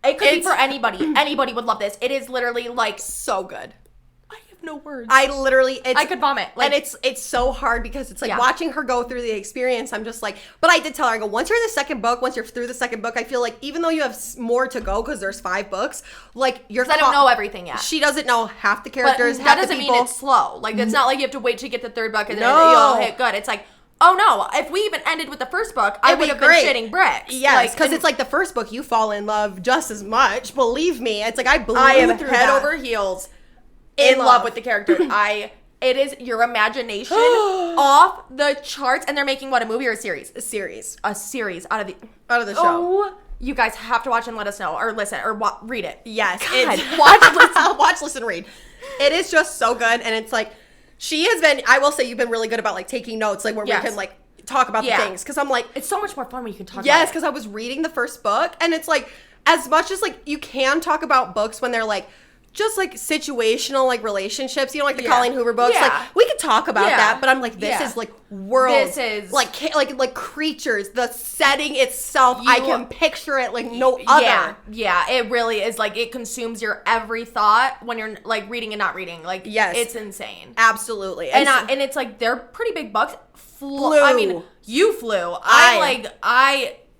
It could be for anybody. Anybody would love this. It is literally like so good. I have no words. I could vomit. Like, and it's so hard because it's like watching her go through the experience. I'm just like, but I did tell her, I go, once you're through the second book, I feel like even though you have more to go because there's 5 books, like I don't know everything yet. She doesn't know half the characters. But that doesn't mean it's slow. Like it's not like you have to wait to get the third book and then you'll hit good. It's like, oh no, if we even ended with the first book, I would have been shitting bricks. Yes, because it's like the first book, you fall in love just as much. Believe me. It's like I am through head over heels in love with the character. It is your imagination off the charts, and they're making what, a movie or a series? A series out of the show. Oh, you guys have to watch and let us know, or listen, or read it. Yes, watch, listen, read. It is just so good, and it's like. She has been, I will say, you've been really good about, like, taking notes, like, where we can, like, talk about the things. Because I'm like... It's so much more fun when you can talk about it. Yes, because I was reading the first book, and it's, like, as much as, like, you can talk about books when they're, like, just like situational like relationships, like the Colleen Hoover books. Yeah. Like we could talk about that, but I'm like, this is like worlds. This is like creatures. The setting itself, I can picture it like no other. Yeah, it really is. Like it consumes your every thought when you're like reading and not reading. Like it's insane. Absolutely. And it's like they're pretty big books. Flew. I mean, you flew.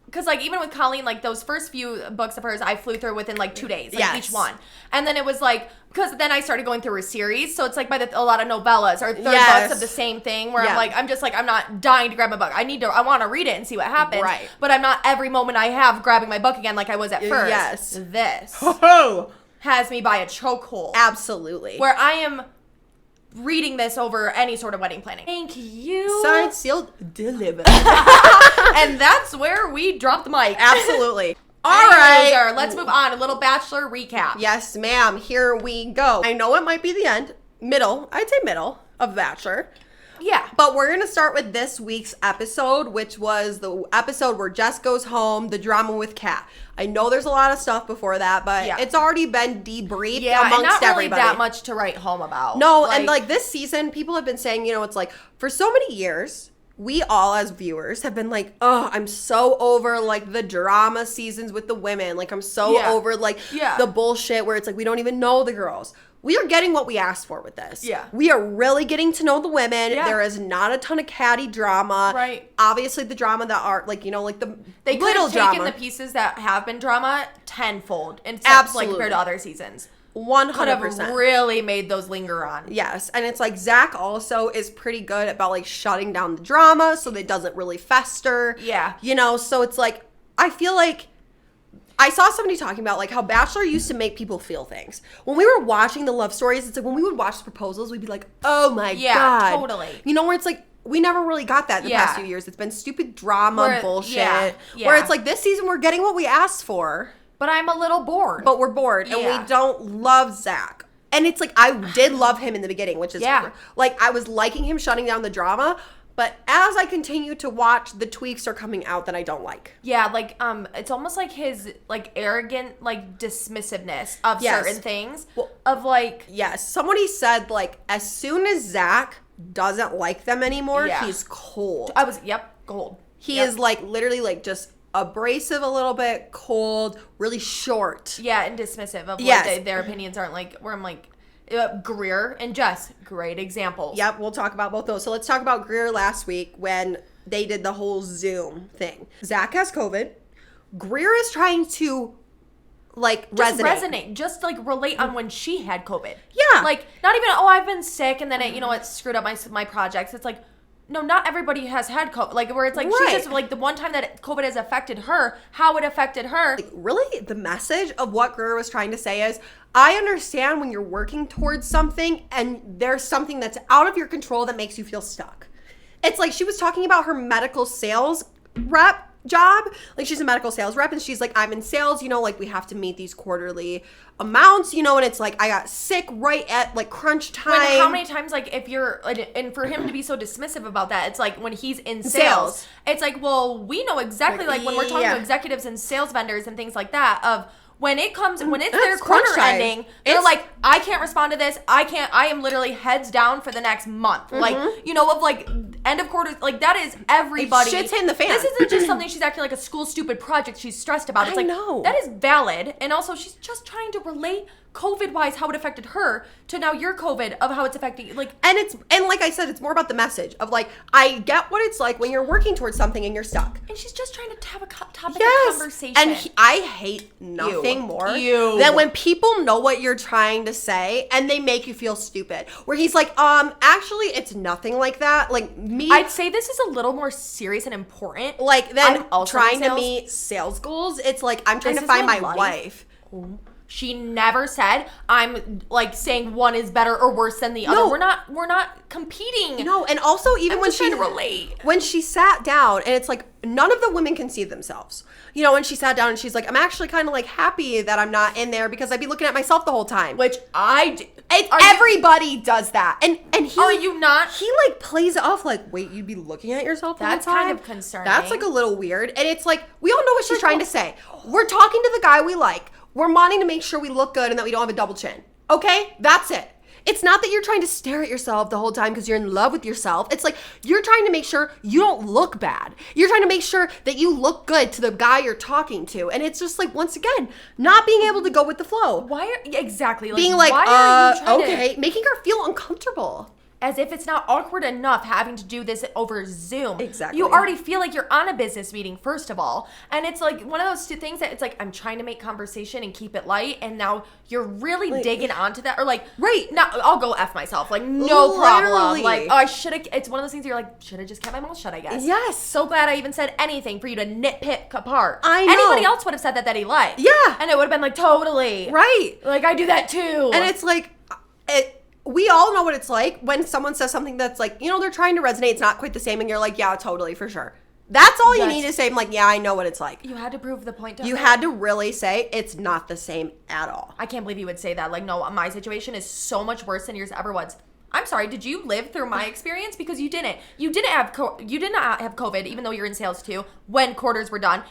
Because, like, even with Colleen, like, those first few books of hers, I flew through within, like, 2 days. Like, each one. And then it was, like, because then I started going through a series. So it's, like, a lot of novellas or third books of the same thing. Where I'm just, like, I'm not dying to grab my book. I want to read it and see what happens. Right. But I'm not every moment I have grabbing my book again like I was at first. Yes. This has me by a chokehold. Absolutely. Where I am reading this over any sort of wedding planning. Thank you. Signed, sealed, delivered. And that's where we drop the mic. Absolutely. All right. Let's move on. A little Bachelor recap. Yes, ma'am. Here we go. I know it might be the end. I'd say middle of Bachelor. Yeah. But we're going to start with this week's episode, which was the episode where Jess goes home, the drama with Kat. I know there's a lot of stuff before that, but it's already been debriefed amongst everybody. And not really that much to write home about. No, and like this season, people have been saying, it's like for so many years, we all as viewers have been like, oh, I'm so over like the drama seasons with the women. Like I'm so over like the bullshit where it's like we don't even know the girls. We are getting what we asked for with this. Yeah. We are really getting to know the women. Yeah. There is not a ton of catty drama. Right. Obviously, the drama that are, like, like the they little could have taken the pieces that have been drama tenfold instead of, like, compared to other seasons. 100%. Could have really made those linger on. Yes. And it's like Zach also is pretty good about, like, shutting down the drama so that it doesn't really fester. Yeah. So it's like, I feel like I saw somebody talking about like how Bachelor used to make people feel things. When we were watching the love stories, it's like when we would watch the proposals, we'd be like, oh my God. Yeah, totally. Where it's like, we never really got that in the past few years. It's been stupid drama, bullshit. Yeah. Where it's like this season, we're getting what we asked for. But I'm a little bored. But we're bored. And we don't love Zach. And it's like, I did love him in the beginning, which is like, I was liking him shutting down the drama. But as I continue to watch, the tweaks are coming out that I don't like. Yeah, like, it's almost like his, like, arrogant, like, dismissiveness of certain things. Well, of, like... Yes. Somebody said, like, as soon as Zach doesn't like them anymore, he's cold. Cold. He is, like, literally, like, just abrasive a little bit, cold, really short. Yeah, and dismissive of, like, their opinions aren't, like, where I'm, like... Greer and Jess, great examples. Yep, we'll talk about both those. So let's talk about Greer last week when they did the whole Zoom thing. Zach has COVID. Greer is trying to, like, resonate. Just, like, relate on when she had COVID. Yeah. Like, not even, I've been sick and then it screwed up my projects. It's like, no, not everybody has had COVID. Like, where it's like, she's just, like, the one time that COVID has affected her, how it affected her. Like, really, the message of what Greer was trying to say is, I understand when you're working towards something and there's something that's out of your control that makes you feel stuck. It's like she was talking about her medical sales rep job. Like, she's a medical sales rep and she's like, I'm in sales, like we have to meet these quarterly amounts, and it's like I got sick right at like crunch time. How many times, like, if you're, and for him to be so dismissive about that, it's like when he's in sales. It's like, well, we know exactly, like when we're talking to executives and sales vendors and things like that, of when it's their quarter ending, they're like, I can't respond to this. I am literally heads down for the next month. Like, of like end of quarter, like that is everybody. Shit's hitting the fan. This isn't just something she's acting like a school stupid project she's stressed about. It's that is valid. And also she's just trying to relate COVID-wise how it affected her to now your COVID of how it's affecting, like. And like I said, it's more about the message of like, I get what it's like when you're working towards something and you're stuck. And she's just trying to have a topic of conversation. And I hate nothing more than when people know what you're trying to say and they make you feel stupid. Where he's like, actually, it's nothing like that. Like me, I'd say this is a little more serious and important. Like than trying to meet sales goals. It's like I'm trying to find my wife. She never said, I'm like saying one is better or worse than the other. No. We're not competing. No, and also even when she relate. When she sat down and it's like none of the women can see themselves. When she sat down and she's like, I'm actually kind of like happy that I'm not in there because I'd be looking at myself the whole time. Which I do. Everybody does that. And he, are you not? He like plays it off like, wait, you'd be looking at yourself the whole time? That's kind of concerning. That's like a little weird. And it's like, we all know what she's trying to say. We're talking to the guy we like. We're wanting to make sure we look good and that we don't have a double chin. Okay? That's it. It's not that you're trying to stare at yourself the whole time because you're in love with yourself. It's like you're trying to make sure you don't look bad. You're trying to make sure that you look good to the guy you're talking to. And it's just like, once again, not being able to go with the flow. Why are, exactly. Like, being like, why are you trying okay, making her feel uncomfortable. As if it's not awkward enough having to do this over Zoom. Exactly. You already feel like you're on a business meeting, first of all. And it's like one of those two things that it's like, I'm trying to make conversation and keep it light. And now you're really like, digging onto that. Or like, right. Now I'll go F myself. Like, no problem. Literally. Like, oh, I should have. It's one of those things you're like, should have just kept my mouth shut, I guess. Yes. So glad I even said anything for you to nitpick apart. I know. Anybody else would have said that he lied. Yeah. And it would have been like, totally. Right. Like, I do that too. And it's like, we all know what it's like when someone says something that's like, you know, they're trying to resonate. It's not quite the same. And you're like, yeah, totally, for sure. That's all you need to say. I'm like, yeah, I know what it's like. You had to prove the point. You had to really say it's not the same at all. I can't believe you would say that. Like, no, my situation is so much worse than yours ever was. I'm sorry. Did you live through my experience? Because you didn't. You did not have COVID, even though you're in sales too, when quarters were done.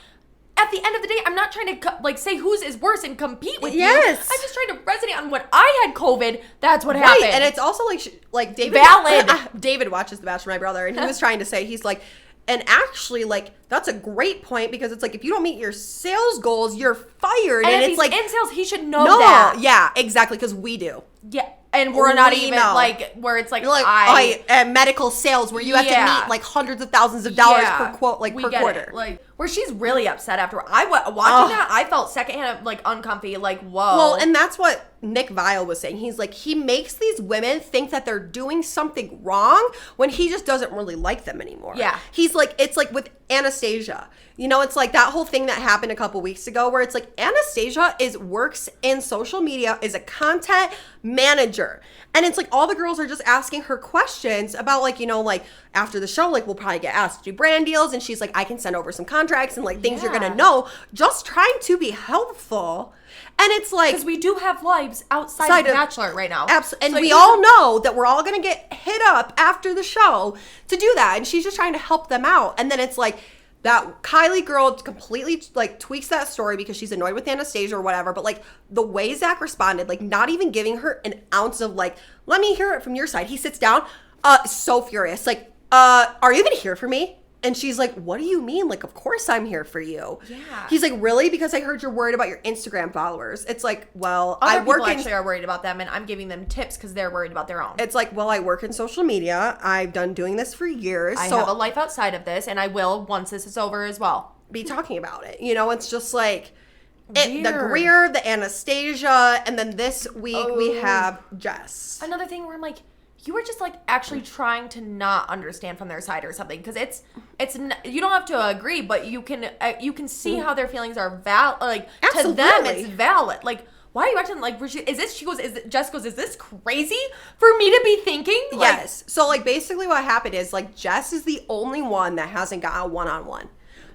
At the end of the day, I'm not trying to say whose is worse and compete with you. I'm just trying to resonate on when I had COVID. That's what happened. And it's also like David. Valid. David watches The Bachelor, my brother, and he was trying to say, he's like, and actually, like, that's a great point because it's like, if you don't meet your sales goals, you're fired. And it's if he's like in sales, he should know that. Yeah, exactly, because we do. Yeah. And we're not even like where it's like medical sales where you have to meet like hundreds of thousands of dollars per quote, like per quarter. It. Like where she's really upset after watching that. I felt secondhand like uncomfy. Like whoa. Well, and that's what Nick Viall was saying. He's like, he makes these women think that they're doing something wrong when he just doesn't really like them anymore. Yeah. He's like, it's like with Anastasia. You know, it's like that whole thing that happened a couple weeks ago where it's like Anastasia works in social media, is a content manager. And it's like all the girls are just asking her questions about like, you know, like after the show, like we'll probably get asked to do brand deals. And she's like, I can send over some contracts and like things you're going to know, just trying to be helpful. And it's like, because we do have lives outside of Bachelor right now. Absolutely. And so we all know that we're all going to get hit up after the show to do that. And she's just trying to help them out. And then it's like, that Kylie girl completely like tweaks that story because she's annoyed with Anastasia or whatever. But like the way Zach responded, like not even giving her an ounce of like, let me hear it from your side. He sits down, so furious. Like, are you even here for me? And she's like, what do you mean? Like, of course I'm here for you. Yeah. He's like, really? Because I heard you're worried about your Instagram followers. It's like, well, other people actually are worried about them, and I'm giving them tips because they're worried about their own. It's like, well, I work in social media. I've done doing this for years. I have a life outside of this, and I will once this is over as well. Be talking about it. You know, it's just like the Greer, the Anastasia, and then this week we have Jess. Another thing where I'm like, you were just like actually trying to not understand from their side or something, because it's you don't have to agree, but you can see how their feelings are valid. Like Absolutely. To them, it's valid. Like, why are you acting like? Jess goes, is this crazy for me to be thinking? Like, yes. So like basically what happened is like Jess is the only one that hasn't got a one-on-one.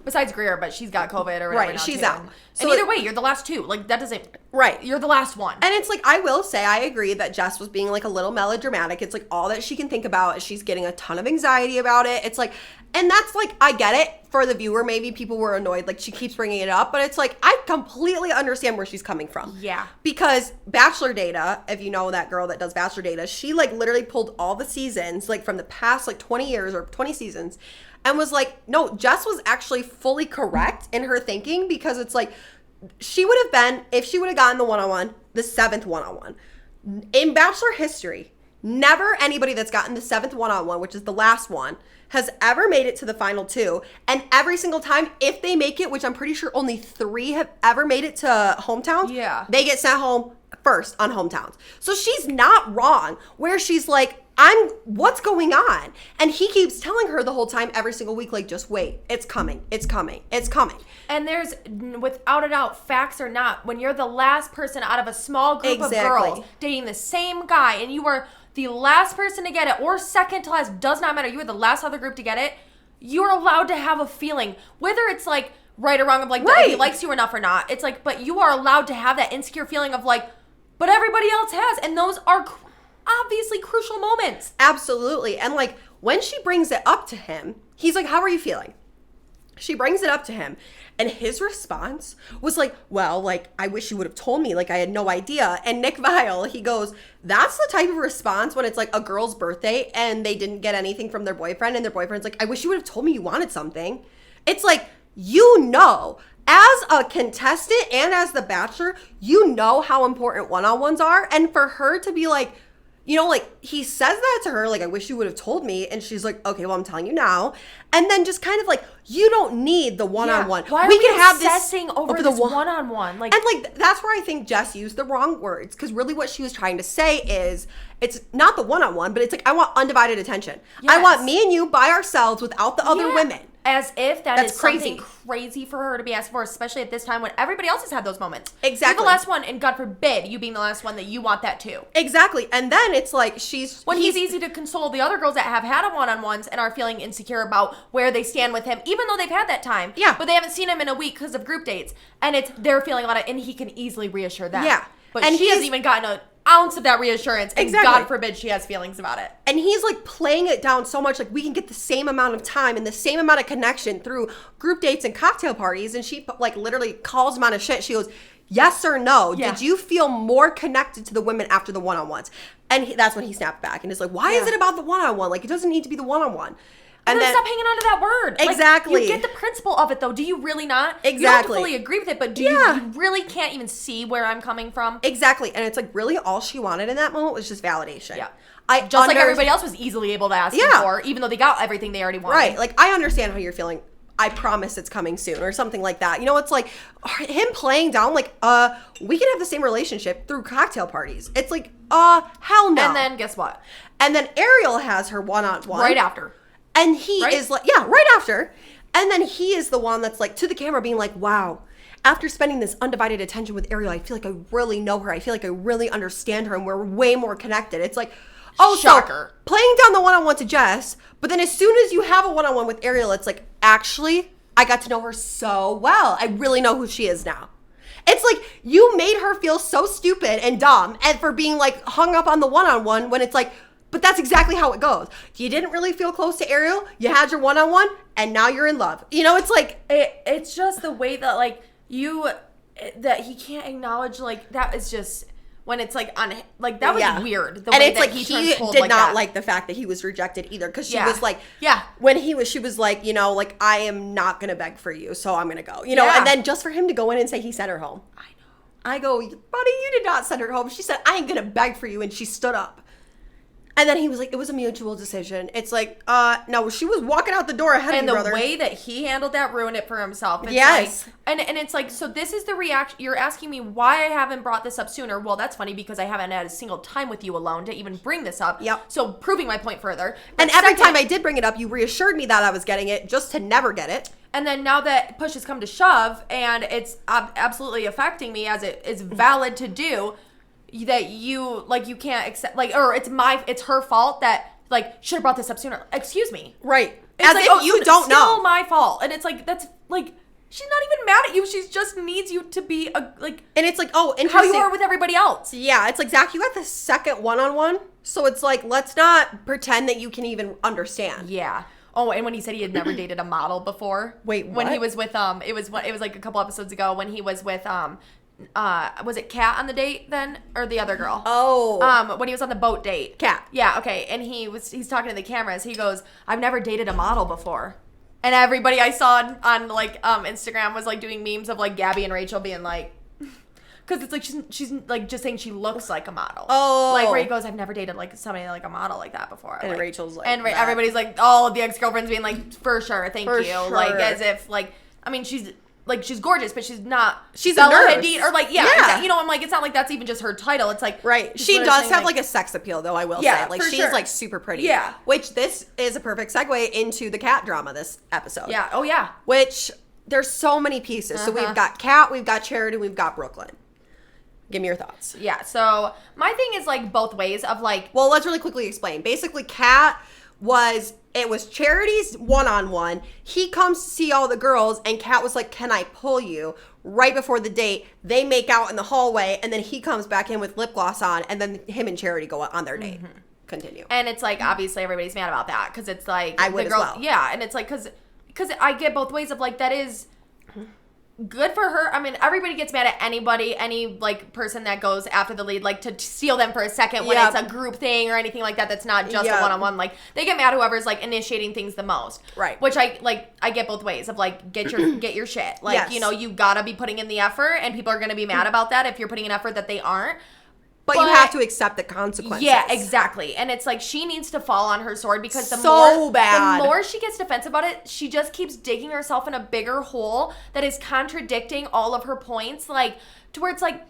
Besides Greer, but she's got COVID or whatever. Right, she's out. So and either way, you're the last two. Like, that doesn't... Right. You're the last one. And it's like, I will say, I agree that Jess was being like a little melodramatic. It's like all that she can think about is she's getting a ton of anxiety about it. It's like, and that's like, I get it. For the viewer, maybe people were annoyed. Like, she keeps bringing it up. But it's like, I completely understand where she's coming from. Yeah. Because Bachelor Data, if you know that girl that does Bachelor Data, she like literally pulled all the seasons, like from the past like 20 years or 20 seasons, and was like, no, Jess was actually fully correct in her thinking, because it's like, she would have been, if she would have gotten the one-on-one, the 7th one-on-one. In Bachelor history, never anybody that's gotten the 7th one-on-one, which is the last one, has ever made it to the final 2. And every single time, if they make it, which I'm pretty sure only 3 have ever made it to hometowns, they get sent home first on hometowns. So she's not wrong, where she's like, what's going on? And he keeps telling her the whole time, every single week, like, just wait, it's coming, it's coming, it's coming. And there's, without a doubt, facts or not, when you're the last person out of a small group of girls dating the same guy, and you are the last person to get it, or second to last, does not matter, you are the last other group to get it, you're allowed to have a feeling, whether it's like right or wrong of like, if he likes you enough or not, it's like, but you are allowed to have that insecure feeling of like, but everybody else has, and those are obviously crucial moments. Absolutely. And like when she brings it up to him, he's like, how are you feeling? She brings it up to him, And his response was like, well, like, I wish you would have told me. Like, I had no idea. And Nick Viall, he goes, that's the type of response when it's like a girl's birthday and they didn't get anything from their boyfriend and their boyfriend's like, I wish you would have told me you wanted something. It's like, you know, as a contestant and as the Bachelor, you know how important one-on-ones are. And for her to be like, you know, like, he says that to her, like, I wish you would have told me. And she's like, okay, well, I'm telling you now. And then just kind of like, you don't need the one-on-one. Yeah. Why are we can have obsessing over this one-on-one? Like, and, like, that's where I think Jess used the wrong words. Because really what she was trying to say is, it's not the one-on-one, but it's like, I want undivided attention. Yes. I want me and you by ourselves without the other women. As if that's crazy. Something crazy for her to be asked for, especially at this time when everybody else has had those moments. Exactly. You're the last one, and God forbid you being the last one that you want that too. Exactly. And then it's like he's easy to console the other girls that have had a one-on-ones and are feeling insecure about where they stand with him, even though they've had that time. Yeah. But they haven't seen him in a week because of group dates. And they're feeling about it, and he can easily reassure them. Yeah. But she hasn't even gotten an ounce of that reassurance. And God forbid she has feelings about it. And he's like playing it down so much, like we can get the same amount of time and the same amount of connection through group dates and cocktail parties. And she like literally calls him on his shit. She goes, yes or no? Yeah. Did you feel more connected to the women after the one-on-ones? And that's when he snapped back and is like, why is it about the one-on-one? Like, it doesn't need to be the one-on-one. And then stop hanging on to that word. Exactly. Like, you get the principle of it, though. Do you really not? Exactly. You don't fully agree with it, but you really can't even see where I'm coming from? Exactly. And it's like really all she wanted in that moment was just validation. Yeah. Like everybody else was easily able to ask for, even though they got everything they already wanted. Right. Like, I understand how you're feeling. I promise it's coming soon or something like that. You know, it's like him playing down like, we can have the same relationship through cocktail parties. It's like, hell no. And then guess what? And then Ariel has her one-on-one. Right after. And he is like, right after. And then he is the one that's like to the camera being like, wow, after spending this undivided attention with Ariel, I feel like I really know her. I feel like I really understand her and we're way more connected. It's like, oh, shocker. So playing down the one-on-one to Jess, but then as soon as you have a one-on-one with Ariel, it's like, actually, I got to know her so well. I really know who she is now. It's like you made her feel so stupid and dumb and for being like hung up on the one-on-one when it's like, but that's exactly how it goes. You didn't really feel close to Ariel. You had your one-on-one, and now you're in love. You know, it's like it's just the way that like that he can't acknowledge like that is just when it's like on like that was weird. The and way it's that like he did not like the fact that he was rejected either because she was like when she was like, you know, like I am not gonna beg for you, so I'm gonna go. You know, and then just for him to go in and say he sent her home. I know. I go, buddy, you did not send her home. She said I ain't gonna beg for you, and she stood up. And then he was like, it was a mutual decision. It's like, no, she was walking out the door ahead of you, brother. And the way that he handled that ruined it for himself. It's yes. Like, and it's like, so this is the reaction. You're asking me why I haven't brought this up sooner. Well, that's funny because I haven't had a single time with you alone to even bring this up. Yep. So proving my point further. But and every time I did bring it up, you reassured me that I was getting it just to never get it. And then now that push has come to shove and it's absolutely affecting me as it is valid to do, that you like you can't accept like or it's her fault that like should have brought this up sooner. Excuse me. Right. It's as like, if you don't know. It's still my fault. And it's like that's like she's not even mad at you. She just needs you to be a like and it's like, oh, interesting. How you are with everybody else. Yeah, it's like Zach, you got the second one-on-one. So it's like let's not pretend that you can even understand. Yeah. Oh, and when he said he had never dated a model before. Wait, what? When he was with it was like a couple episodes ago when he was with was it Kat on the date then or the other girl? Oh. When he was on the boat date. Kat. Yeah, okay. And he's talking to the cameras. He goes, "I've never dated a model before." And everybody I saw on like Instagram was like doing memes of like Gabby and Rachel being like cuz it's like she's like just saying she looks like a model. Oh. Like where he goes, "I've never dated like somebody like a model like that before." And like, Rachel's like and everybody's like all of the ex-girlfriends being like, "For sure. Thank you." Sure. Like as if like I mean, she's gorgeous, but she's not. She's Bella a nurse. Hadid, or like, yeah. You know, I'm like, it's not like that's even just her title. It's like, right. She does have like a sex appeal, though. I will say, like she's like super pretty. Yeah. Which this is a perfect segue into the Kat drama this episode. Yeah. Oh yeah. Which there's so many pieces. So we've got Kat, we've got Charity, we've got Brooklyn. Give me your thoughts. Yeah. So my thing is like both ways of like. Well, let's really quickly explain. Basically, Kat was Charity's one-on-one. He comes to see all the girls, and Kat was like, "Can I pull you?" Right before the date, they make out in the hallway, and then he comes back in with lip gloss on, and then him and Charity go on their date. Continue. And it's like, obviously, everybody's mad about that, because it's like... I would as well. Yeah, and it's like, because I get both ways of like, that is... good for her. I mean, everybody gets mad at anybody, any like person that goes after the lead, like to steal them for a second when it's a group thing or anything like that. That's not just a one-on-one. Like they get mad whoever's like initiating things the most. Right. Which I get both ways of like get your shit. Like, you know, you gotta be putting in the effort, and people are gonna be mad about that if you're putting in effort that they aren't. But you have to accept the consequences. Yeah, exactly. And it's like she needs to fall on her sword because the more she gets defensive about it, she just keeps digging herself in a bigger hole that is contradicting all of her points. Like, to where it's like,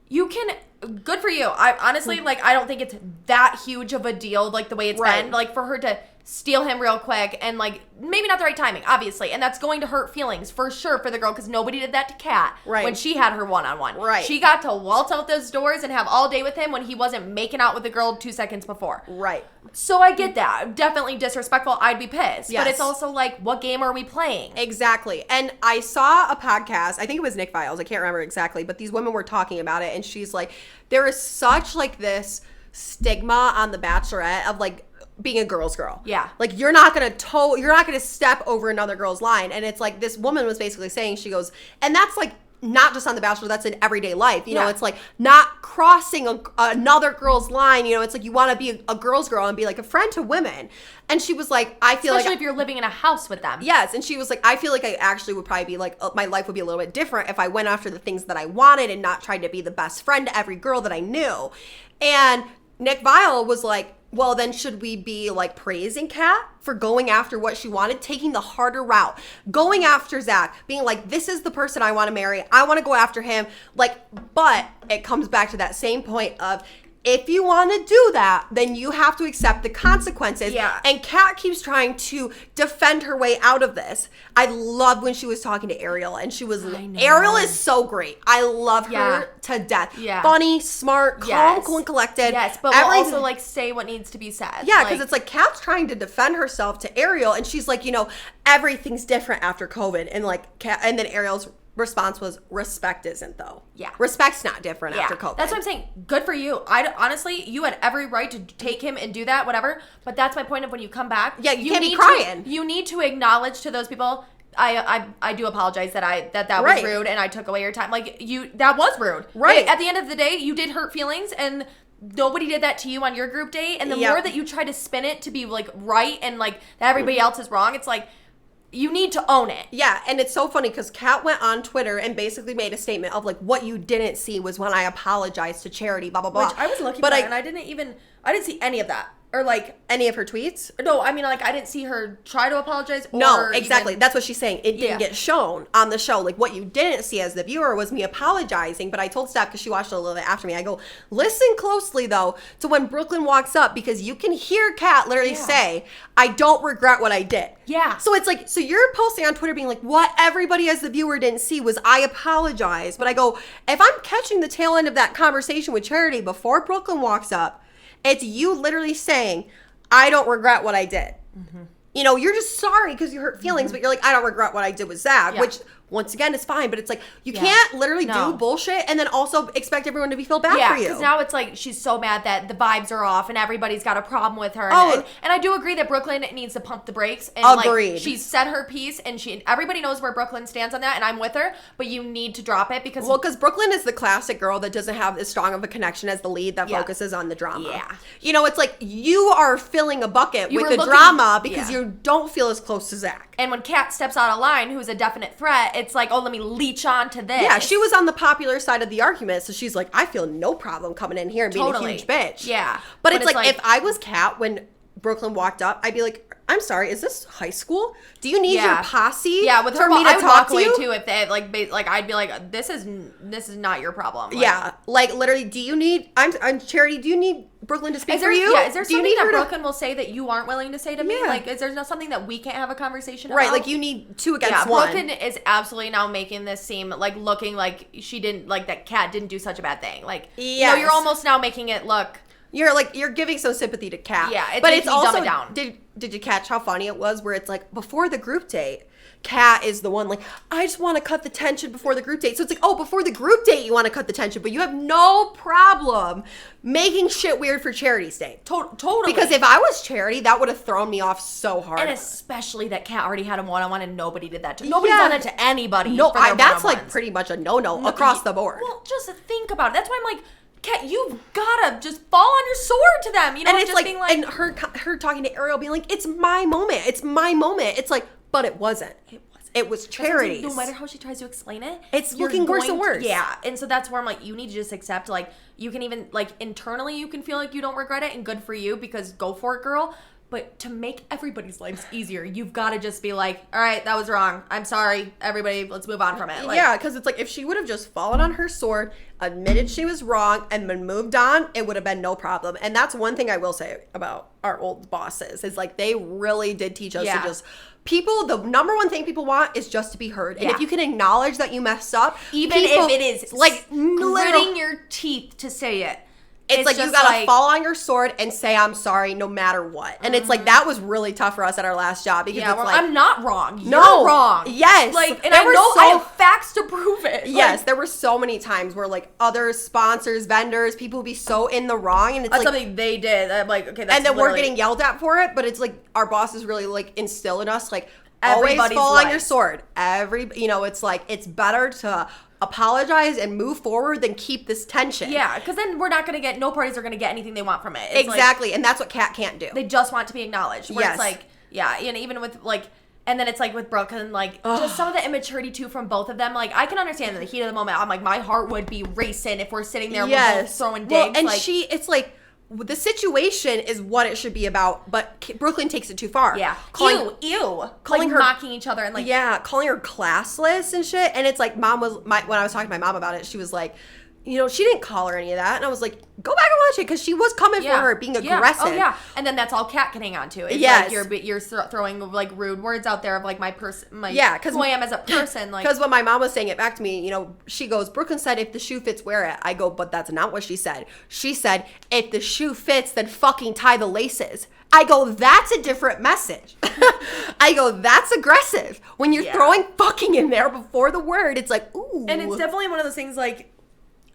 you can, good for you. I honestly, like, I don't think it's that huge of a deal, like, the way it's been. Like, for her to steal him real quick and, like, maybe not the right timing, obviously. And that's going to hurt feelings, for sure, for the girl, because nobody did that to Kat when she had her one-on-one. Right. She got to waltz out those doors and have all day with him when he wasn't making out with the girl 2 seconds before. Right. So I get that. Definitely disrespectful. I'd be pissed. Yes. But it's also like, what game are we playing? Exactly. And I saw a podcast, I think it was Nick Viles, I can't remember exactly, but these women were talking about it, and she's like, there is such, like, this stigma on The Bachelorette of, like, being a girl's girl. Yeah. Like, you're not gonna step over another girl's line. And it's like, this woman was basically saying, she goes, and that's like, not just on The Bachelor, that's in everyday life. You know, it's like not crossing another girl's line. You know, it's like you want to be a girl's girl and be like a friend to women. And she was like, I feel especially if you're living in a house with them. Yes. And she was like, I feel like I actually would probably be like, my life would be a little bit different if I went after the things that I wanted and not tried to be the best friend to every girl that I knew. And Nick Vial was like, well, then should we be like praising Kat for going after what she wanted, taking the harder route, going after Zach, being like, this is the person I want to marry. I want to go after him. Like, but it comes back to that same point of, if you want to do that, then you have to accept the consequences. Yeah. And Kat keeps trying to defend her way out of this. I loved when she was talking to Ariel, and she was, Ariel is so great. I love her to death. Yeah. Funny, smart, calm, cool, and collected. Yes, but we'll also, like, say what needs to be said. Yeah, because it's like Kat's trying to defend herself to Ariel, and she's like, you know, everything's different after COVID. And, like, and then Ariel's response was, respect isn't, though. Yeah. Respect's not different after COVID. That's what I'm saying. Good for you. Honestly, you had every right to take him and do that, whatever. But that's my point of when you come back. Yeah, you can't be crying. You need to acknowledge to those people, I do apologize that was rude and I took away your time. Like, that was rude. Right. At the end of the day, you did hurt feelings, and nobody did that to you on your group date. And the more that you try to spin it to be, like, right and, like, that everybody else is wrong, it's like, you need to own it. Yeah, and it's so funny because Kat went on Twitter and basically made a statement of, like, what you didn't see was when I apologized to Charity, blah, blah, blah. Which I was looking for, and I didn't see any of that. Or, like, any of her tweets? No, I mean, like, I didn't see her try to apologize. No, exactly. That's what she's saying. It didn't get shown on the show. Like, what you didn't see as the viewer was me apologizing. But I told Steph, because she watched it a little bit after me, I go, listen closely, though, to when Brooklyn walks up, because you can hear Kat literally say, I don't regret what I did. Yeah. So it's like, so you're posting on Twitter being like, what everybody as the viewer didn't see was I apologize. But I go, if I'm catching the tail end of that conversation with Charity before Brooklyn walks up, it's you literally saying, I don't regret what I did. Mm-hmm. You know, you're just sorry because you hurt feelings, but you're like, I don't regret what I did with Zach, which, once again, is fine. But it's like, you can't literally do bullshit and then also expect everyone to feel bad for you. Because now it's like, she's so mad that the vibes are off and everybody's got a problem with her. And I do agree that Brooklyn needs to pump the brakes. And Agreed. Like, she's said her piece, and everybody knows where Brooklyn stands on that, and I'm with her, but you need to drop it because... Well, because Brooklyn is the classic girl that doesn't have as strong of a connection as the lead that focuses on the drama. Yeah. You know, it's like, you are filling a bucket with the drama because you don't feel as close to Zach. And when Kat steps out of line, who's a definite threat, it's like, oh, let me leech on to this. Yeah, she was on the popular side of the argument, so she's like, I feel no problem coming in here and being a huge bitch. Yeah. But it's like, if I was Kat when Brooklyn walked up, I'd be like, I'm sorry, is this high school? Do you need your posse? Yeah, with her, for me to I would talk walk to away you? too if they like I'd be like, this is not your problem. Like, yeah, like literally, do you need? I'm Charity. Do you need Brooklyn to speak for you? Yeah, is there something that Brooklyn will say that you aren't willing to say to me? Like, is there something that we can't have a conversation about? Right, like you need two against one. Brooklyn is absolutely now making this seem like looking like she didn't, like that Kat didn't do such a bad thing. Like, you know, you're almost now making it look. You're giving some sympathy to Kat. Yeah, but it's also dumb it down. Did you catch how funny it was where it's like before the group date, Kat is the one like, I just want to cut the tension before the group date. So it's like, oh, before the group date, you want to cut the tension, but you have no problem making shit weird for Charity's date. Totally. Because if I was Charity, that would have thrown me off so hard. And especially that Kat already had a one-on-one and nobody did that to Nobody's done it to anybody. No, that's like pretty much a no across the board. Well, just think about it. That's why I'm like, Kat, you've gotta just fall on your sword to them. You know, and it's just like, being like, and her talking to Ariel being like, it's my moment. It's my moment. It's like, but it wasn't. It was Charity's. No matter how she tries to explain it, it's looking worse and worse. Yeah, and so that's where I'm like, you need to just accept, like, you can even, like, internally you can feel like you don't regret it, and good for you, because go for it, girl. But to make everybody's lives easier, you've got to just be like, all right, that was wrong. I'm sorry. Everybody, let's move on from it. Like, yeah, because it's like, if she would have just fallen on her sword, admitted she was wrong, and then moved on, it would have been no problem. And that's one thing I will say about our old bosses, is like, they really did teach us to just... People, the number one thing people want is just to be heard. And if you can acknowledge that you messed up, even if it is like gritting your teeth to say it. It's like, you gotta fall on your sword and say, I'm sorry, no matter what. And it's like, that was really tough for us at our last job, because it's like, I'm not wrong. You're wrong. Yes. Like, and I have facts to prove it. Yes, like, there were so many times where like other sponsors, vendors, people would be so in the wrong, and it's that's like something they did. I'm like, okay, that's and then we're getting yelled at for it, but it's like, our bosses really like instill in us, like, always fall on your sword. It's like, it's better to apologize and move forward than keep this tension. Yeah, because then we're not going to get, no parties are going to get anything they want from it. It's exactly, and that's what Kat can't do. They just want to be acknowledged. Where it's like, yeah, and even with like, and then it's like with Brooke and like just some of the immaturity too from both of them. Like, I can understand in the heat of the moment, I'm like, my heart would be racing if we're sitting there we're both throwing digs. Well, and like, it's like, the situation is what it should be about, but Brooklyn takes it too far. Yeah. Calling her mocking each other and like, calling her classless and shit. And it's like, when I was talking to my mom about it, she was like, she didn't call her any of that. And I was like, go back and watch it, because she was coming for her, being aggressive. Oh, yeah. And then that's all Kat can hang on to. It's like you're throwing like rude words out there of like my person, who I am as a person. Like, because when my mom was saying it back to me, she goes, Brooklyn said, if the shoe fits, wear it. I go, but that's not what she said. She said, if the shoe fits, then fucking tie the laces. I go, that's a different message. I go, that's aggressive. When you're throwing fucking in there before the word, it's like, ooh. And it's definitely one of those things like,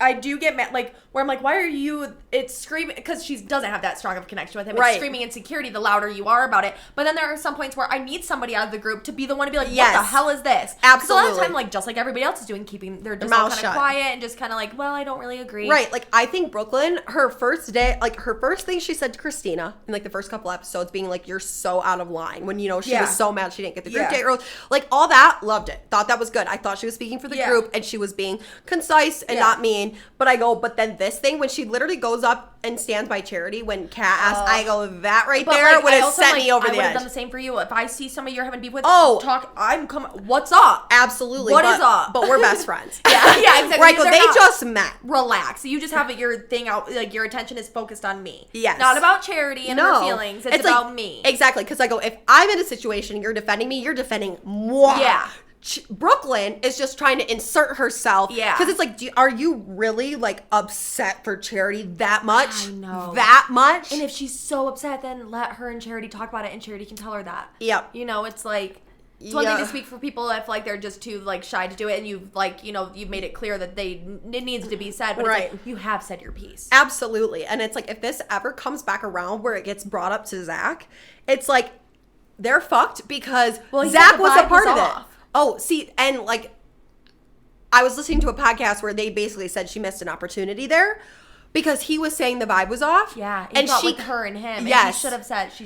I do get mad, like, where I'm like, why are you, it's screaming, because she doesn't have that strong of a connection with him. It's screaming insecurity the louder you are about it. But then there are some points where I need somebody out of the group to be the one to be like, what the hell is this? Absolutely. So a lot of the time, like, just like everybody else is doing, keeping their mouth kind of quiet and just kind of like, well, I don't really agree. Right. Like, I think Brooklyn, her first day, like, her first thing she said to Christina in, like, the first couple episodes being like, you're so out of line. When, she was so mad she didn't get the group date. Like, all that, loved it. Thought that was good. I thought she was speaking for the group, and she was being concise and not mean. But I go, but then this thing, when she literally goes up and stands by Charity, when Kat asks, I go, that right there like, would have sent me over the edge. I would have done the same for you. If I see somebody you're having beef with, I'm coming, what's up? Absolutely. What is up? But we're best friends. Exactly. Right, they just met. Relax. You just have your thing out, like, your attention is focused on me. Yes. Not about Charity and her feelings. It's about like, me. Exactly. Because I go, if I'm in a situation and you're defending me, you're defending moi. Yeah. Brooklyn is just trying to insert herself. Yeah. Because it's like, are you really, like, upset for Charity that much? I know. That much? And if she's so upset, then let her and Charity talk about it, and Charity can tell her that. Yep. It's like, it's one thing to speak for people if, like, they're just too, like, shy to do it, and you've, like, you've made it clear that it needs to be said, but it's like, you have said your piece. Absolutely. And it's like, if this ever comes back around where it gets brought up to Zach, it's like, they're fucked, because Zach was a part of it. Oh, see, and like, I was listening to a podcast where they basically said she missed an opportunity there, because he was saying the vibe was off. Yeah, and she with her and him. Yes, and she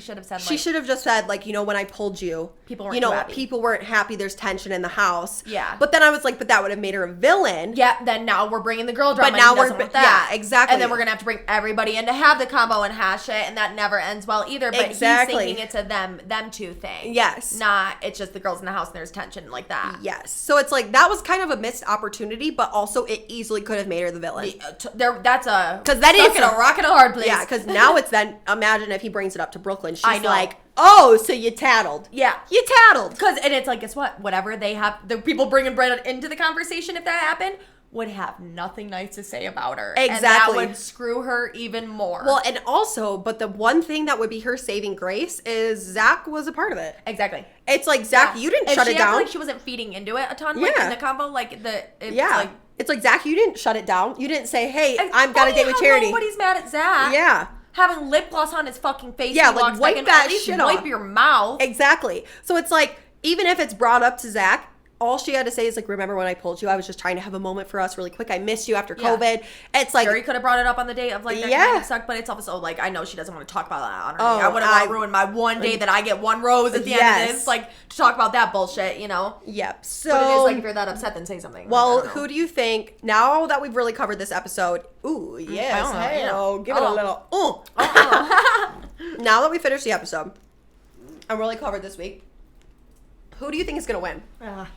should have said. Like, she should have just said, like, when I pulled you, people weren't happy. People weren't happy. There's tension in the house. Yeah. But then I was like, but that would have made her a villain. Yeah. Then now we're bringing the girl drama. But now we're with that. Yeah, exactly. And then we're gonna have to bring everybody in to have the combo and hash it, and that never ends well either. But he's thinking it's a them two thing. Yes. Not it's just the girls in the house and there's tension like that. Yes. So it's like that was kind of a missed opportunity, but also it easily could have made her the villain. That's a because that is a rock and a hard place. Yeah, because now it's then, imagine if he brings it up to Brooklyn. She's like, oh, so you tattled. Yeah. You tattled. And it's like, guess what? Whatever they have, the people bringing bread into the conversation, if that happened, would have nothing nice to say about her. Exactly. And that would screw her even more. Well, and also, but the one thing that would be her saving grace is Zach was a part of it. Exactly. It's like, Zach, you didn't shut it down. Like she wasn't feeding into it a ton, like, in the combo. Like, it's like, Zach, you didn't shut it down. You didn't say, hey, I've got a date with Charity. Nobody's mad at Zach. Yeah. Having lip gloss on his fucking face. Yeah, like, wipe that shit off. Wipe your mouth. Exactly. So it's like, even if it's brought up to Zach, all she had to say is like, remember when I told you I was just trying to have a moment for us really quick? I missed you after COVID. It's like, Jerry could have brought it up on the date of like, that kind of sucked, but it's also like, I know she doesn't want to talk about that on her date. I wouldn't want to ruin my one day that I get one rose at the end of this, like, to talk about that bullshit, you know? Yep. So, but it is like, if you're that upset, then say something. Well, like, who do you think, now that we've really covered this episode, ooh, yes, give it a little, now that we finished the episode, and really covered this week, who do you think is going to win?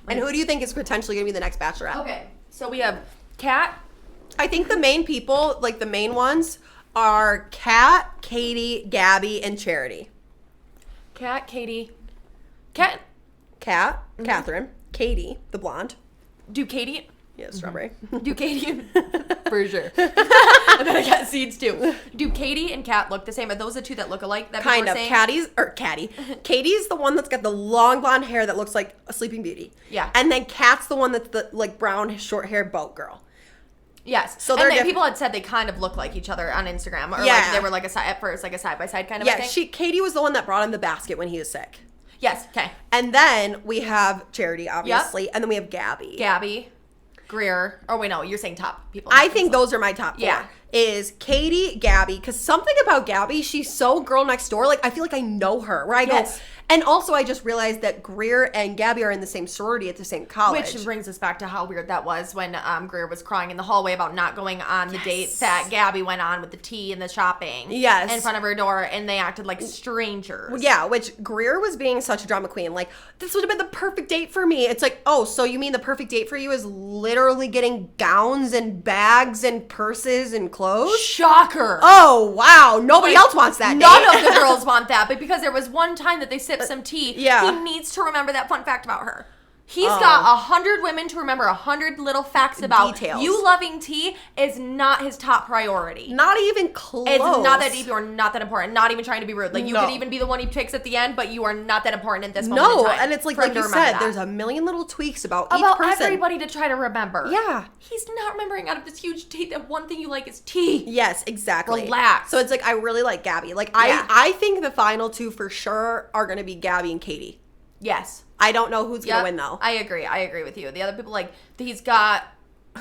And who do you think is potentially going to be the next Bachelorette? Okay, so we have Kat. I think the main people, like the main ones, are Kat, Katie, Gabby, and Charity. Kat, Katie. Catherine, Katie, the blonde. Do Katie... Yeah, strawberry. Do Katie... For sure. And then I got seeds too. Do Katie and Kat look the same? Are those the two that look alike? That kind of. Katie's the one that's got the long blonde hair that looks like a Sleeping Beauty. Yeah. And then Kat's the one that's the like brown short hair boat girl. Yes. So people had said they kind of look like each other on Instagram, or like they were like at first like a side by side kind of thing. Yeah, Katie was the one that brought him the basket when he was sick. Yes. Okay. And then we have Charity, obviously, and then we have Gabby. Greer. Oh, wait, no. You're saying top people. I think those are my top 4. Yeah. Is Katie, Gabby, because something about Gabby, she's so girl next door. Like, I feel like I know her. Where I go, and also I just realized that Greer and Gabby are in the same sorority at the same college. Which brings us back to how weird that was when Greer was crying in the hallway about not going on the date that Gabby went on with the tea and the shopping. Yes. In front of her door, and they acted like strangers. Yeah, which Greer was being such a drama queen. Like, this would have been the perfect date for me. It's like, oh, so you mean the perfect date for you is literally getting gowns and bags and purses and clothes? Shocker. Oh, wow. Nobody else wants that None of the girls want that, but because there was one time that they sipped some tea, he needs to remember that fun fact about her. He's got 100 women to remember 100 little facts about. Details. You loving tea is not his top priority. Not even close. It's not that deep. You are not that important. Not even trying to be rude. Like, you could even be the one he picks at the end, but you are not that important at this moment in time. And it's like you said, there's a million little tweaks about each person. Everybody to try to remember. Yeah. He's not remembering out of this huge date that one thing you like is tea. Yes, exactly. Relax. So it's like, I really like Gabby. Like, I think the final 2 for sure are going to be Gabby and Katie. Yes. I don't know who's going to win, though. I agree with you. The other people, like, he's got,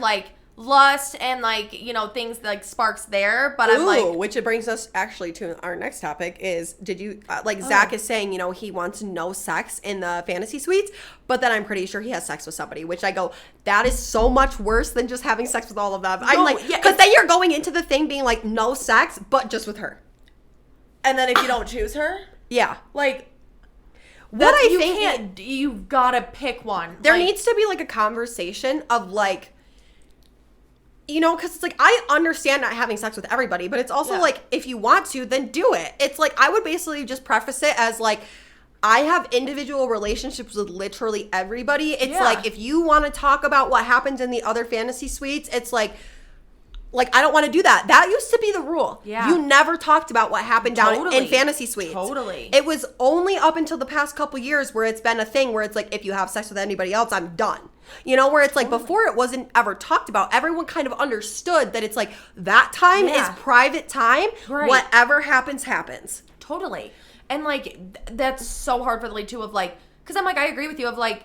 like, lust and, like, you know, things like sparks there, but I'm like... which it brings us actually to our next topic is, did you, Zach is saying, you know, he wants no sex in the fantasy suites, but then I'm pretty sure he has sex with somebody, which I go, that is so much worse than just having sex with all of them. I'm like, because then you're going into the thing being like, no sex, but just with her. And then if you don't choose her? Yeah. Like... You've got to pick one. There needs to be, like, a conversation of, like, you know, because it's like, I understand not having sex with everybody, but it's also like, if you want to, then do it. It's like, I would basically just preface it as, like, I have individual relationships with literally everybody. It's like, if you want to talk about what happens in the other fantasy suites, it's like, I don't want to do that. That used to be the rule. Yeah. You never talked about what happened down in fantasy suites. Totally. It was only up until the past couple years where it's been a thing where it's like, if you have sex with anybody else, I'm done. You know, where it's like, before it wasn't ever talked about. Everyone kind of understood that it's like, that time is private time. Right. Whatever happens, happens. Totally. And, like, that's so hard for the lead, too, of, like, because I'm like, I agree with you, of, like,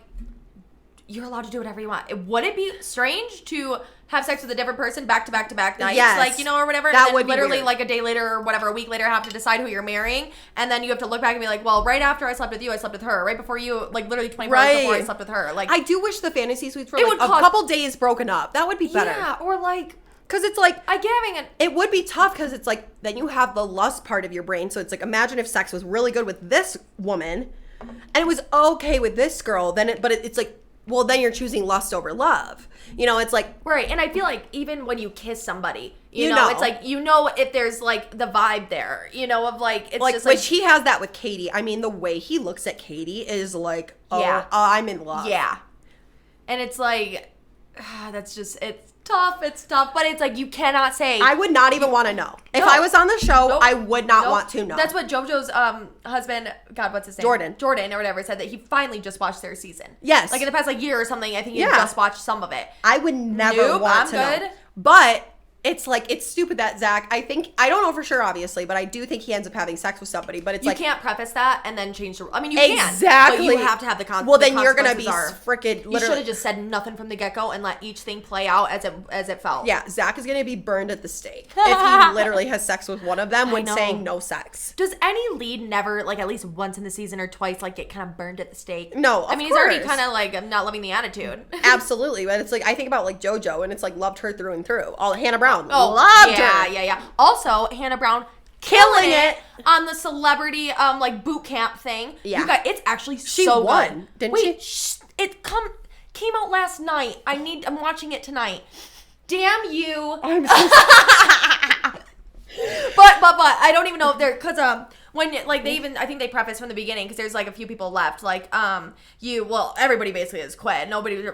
you're allowed to do whatever you want. Would it be strange to have sex with a different person back to back to back nights? Yes. Like, you know, or whatever. That and would be literally weird. like a day later or whatever, a week later, have to decide who you're marrying. And then you have to look back and be like, well, right after I slept with you, I slept with her. Right before you, like literally 24 hours before I slept with her. Like, I do wish the fantasy suites were like a couple days broken up. That would be better. Yeah, or like, because it's like, I get having it would be tough because it's like, then you have the lust part of your brain. So it's like, imagine if sex was really good with this woman and it was okay with this girl, then it's like, well, then you're choosing lust over love. You know, it's like... Right, and I feel like even when you kiss somebody, you know, it's like, you know if there's, like, the vibe there, you know, of, like, it's like, just, like... Which he has that with Katie. I mean, the way he looks at Katie is like, I'm in love. Yeah. And it's like... That's just, it's tough, but it's like, you cannot say. I would not even want to know. If I was on the show, I would not want to know. That's what JoJo's husband, God, what's his name? Jordan or whatever, said that he finally just watched their season. Yes. Like in the past year or something, I think he just watched some of it. I would never want to know. But it's like, it's stupid that Zach, I don't know for sure, obviously, but I do think he ends up having sex with somebody. But it's you like, you can't preface that and then change the. I mean, you exactly. can, but you have to have the consequences. Well, then you're gonna be freaking. You should have just said nothing from the get go and let each thing play out as it felt. Yeah, Zach is gonna be burned at the stake if he literally has sex with one of them when saying no sex. Does any lead never, like, at least once in the season or twice, like, get kind of burned at the stake? No, I mean, he's already kind of like not loving the attitude. Absolutely, but it's like, I think about like JoJo, and it's like, loved her through and through. All Hannah Brown, loved her. Yeah. Also, Hannah Brown killing it on the celebrity like boot camp thing. Yeah, you guys, it's actually she so won, good. Didn't she? It came out last night. I'm watching it tonight. Damn you! I'm so but I don't even know if they're because when like they even I think they preface from the beginning because there's like a few people left like everybody basically has quit. Nobody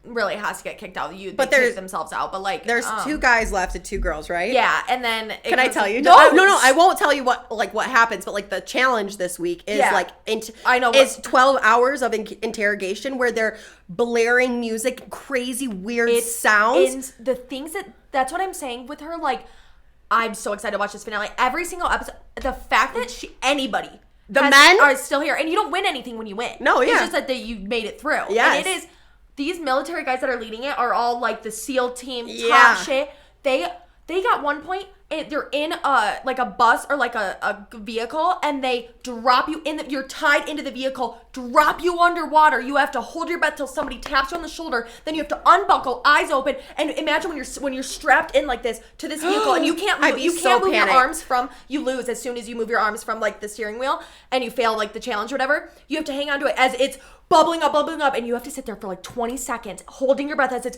really has to get kicked out. They kick themselves out, but like there's 2 guys left and 2 girls, right? Yeah, and then I tell you? No, I won't tell you what happens. But like the challenge this week is is 12 hours of interrogation where they're blaring music, crazy weird sounds. And the things that's what I'm saying with her. Like, I'm so excited to watch this finale. Every single episode, the fact that men are still here, and you don't win anything when you win. No, yeah, it's just that you made it through. Yes. And it is these military guys that are leading it are all like the SEAL team top shit. They got one point. They're in a bus or like a vehicle, and they drop you you're tied into the vehicle, drop you underwater. You have to hold your breath till somebody taps you on the shoulder. Then you have to unbuckle, eyes open, and imagine when you're strapped in like this to this vehicle, and you can't move. Your arms from. You lose as soon as you move your arms from like the steering wheel, and you fail like the challenge or whatever. You have to hang on to it as it's bubbling up, and you have to sit there for like 20 seconds, holding your breath as it's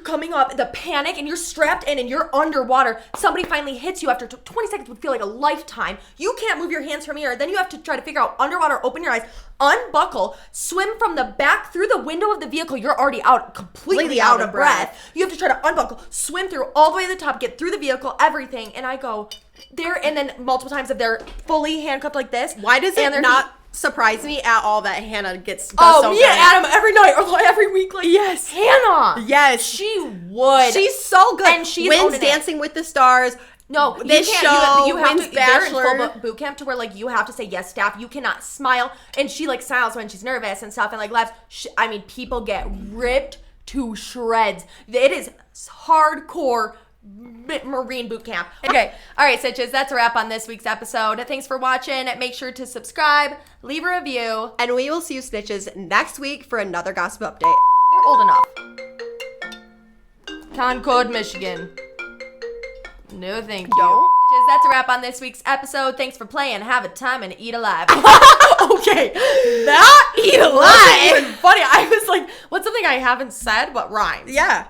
coming up, the panic, and you're strapped in, and you're underwater. Somebody finally hits you after 20 seconds would feel like a lifetime. You can't move your hands from here. Then you have to try to figure out underwater, open your eyes, unbuckle, swim from the back through the window of the vehicle. You're already completely out of breath. You have to try to unbuckle, swim through all the way to the top, get through the vehicle, everything. And I go there, and then multiple times if they're fully handcuffed like this. Why does it not surprise me at all that Hannah does so me and Adam every night or every week, like, yes, Hannah, yes, she would. She's so good. And she wins Dancing with the Stars. No, this show you have to. Bachelor. They're in full boot camp to where like you have to say yes, staff. You cannot smile, and she like smiles when she's nervous and stuff, and like laughs. People get ripped to shreds. It is hardcore Marine boot camp. Okay, all right, Stitches, that's a wrap on this week's episode. Thanks for watching. Make sure to subscribe, leave a review, and we will see you, Snitches, next week for another gossip update. We're old enough. Concord, Michigan. No, thank you. Don't. That's a wrap on this week's episode. Thanks for playing. Have a time and eat alive. Okay, that eat alive. Funny. I was like, what's something I haven't said but rhymes? Yeah.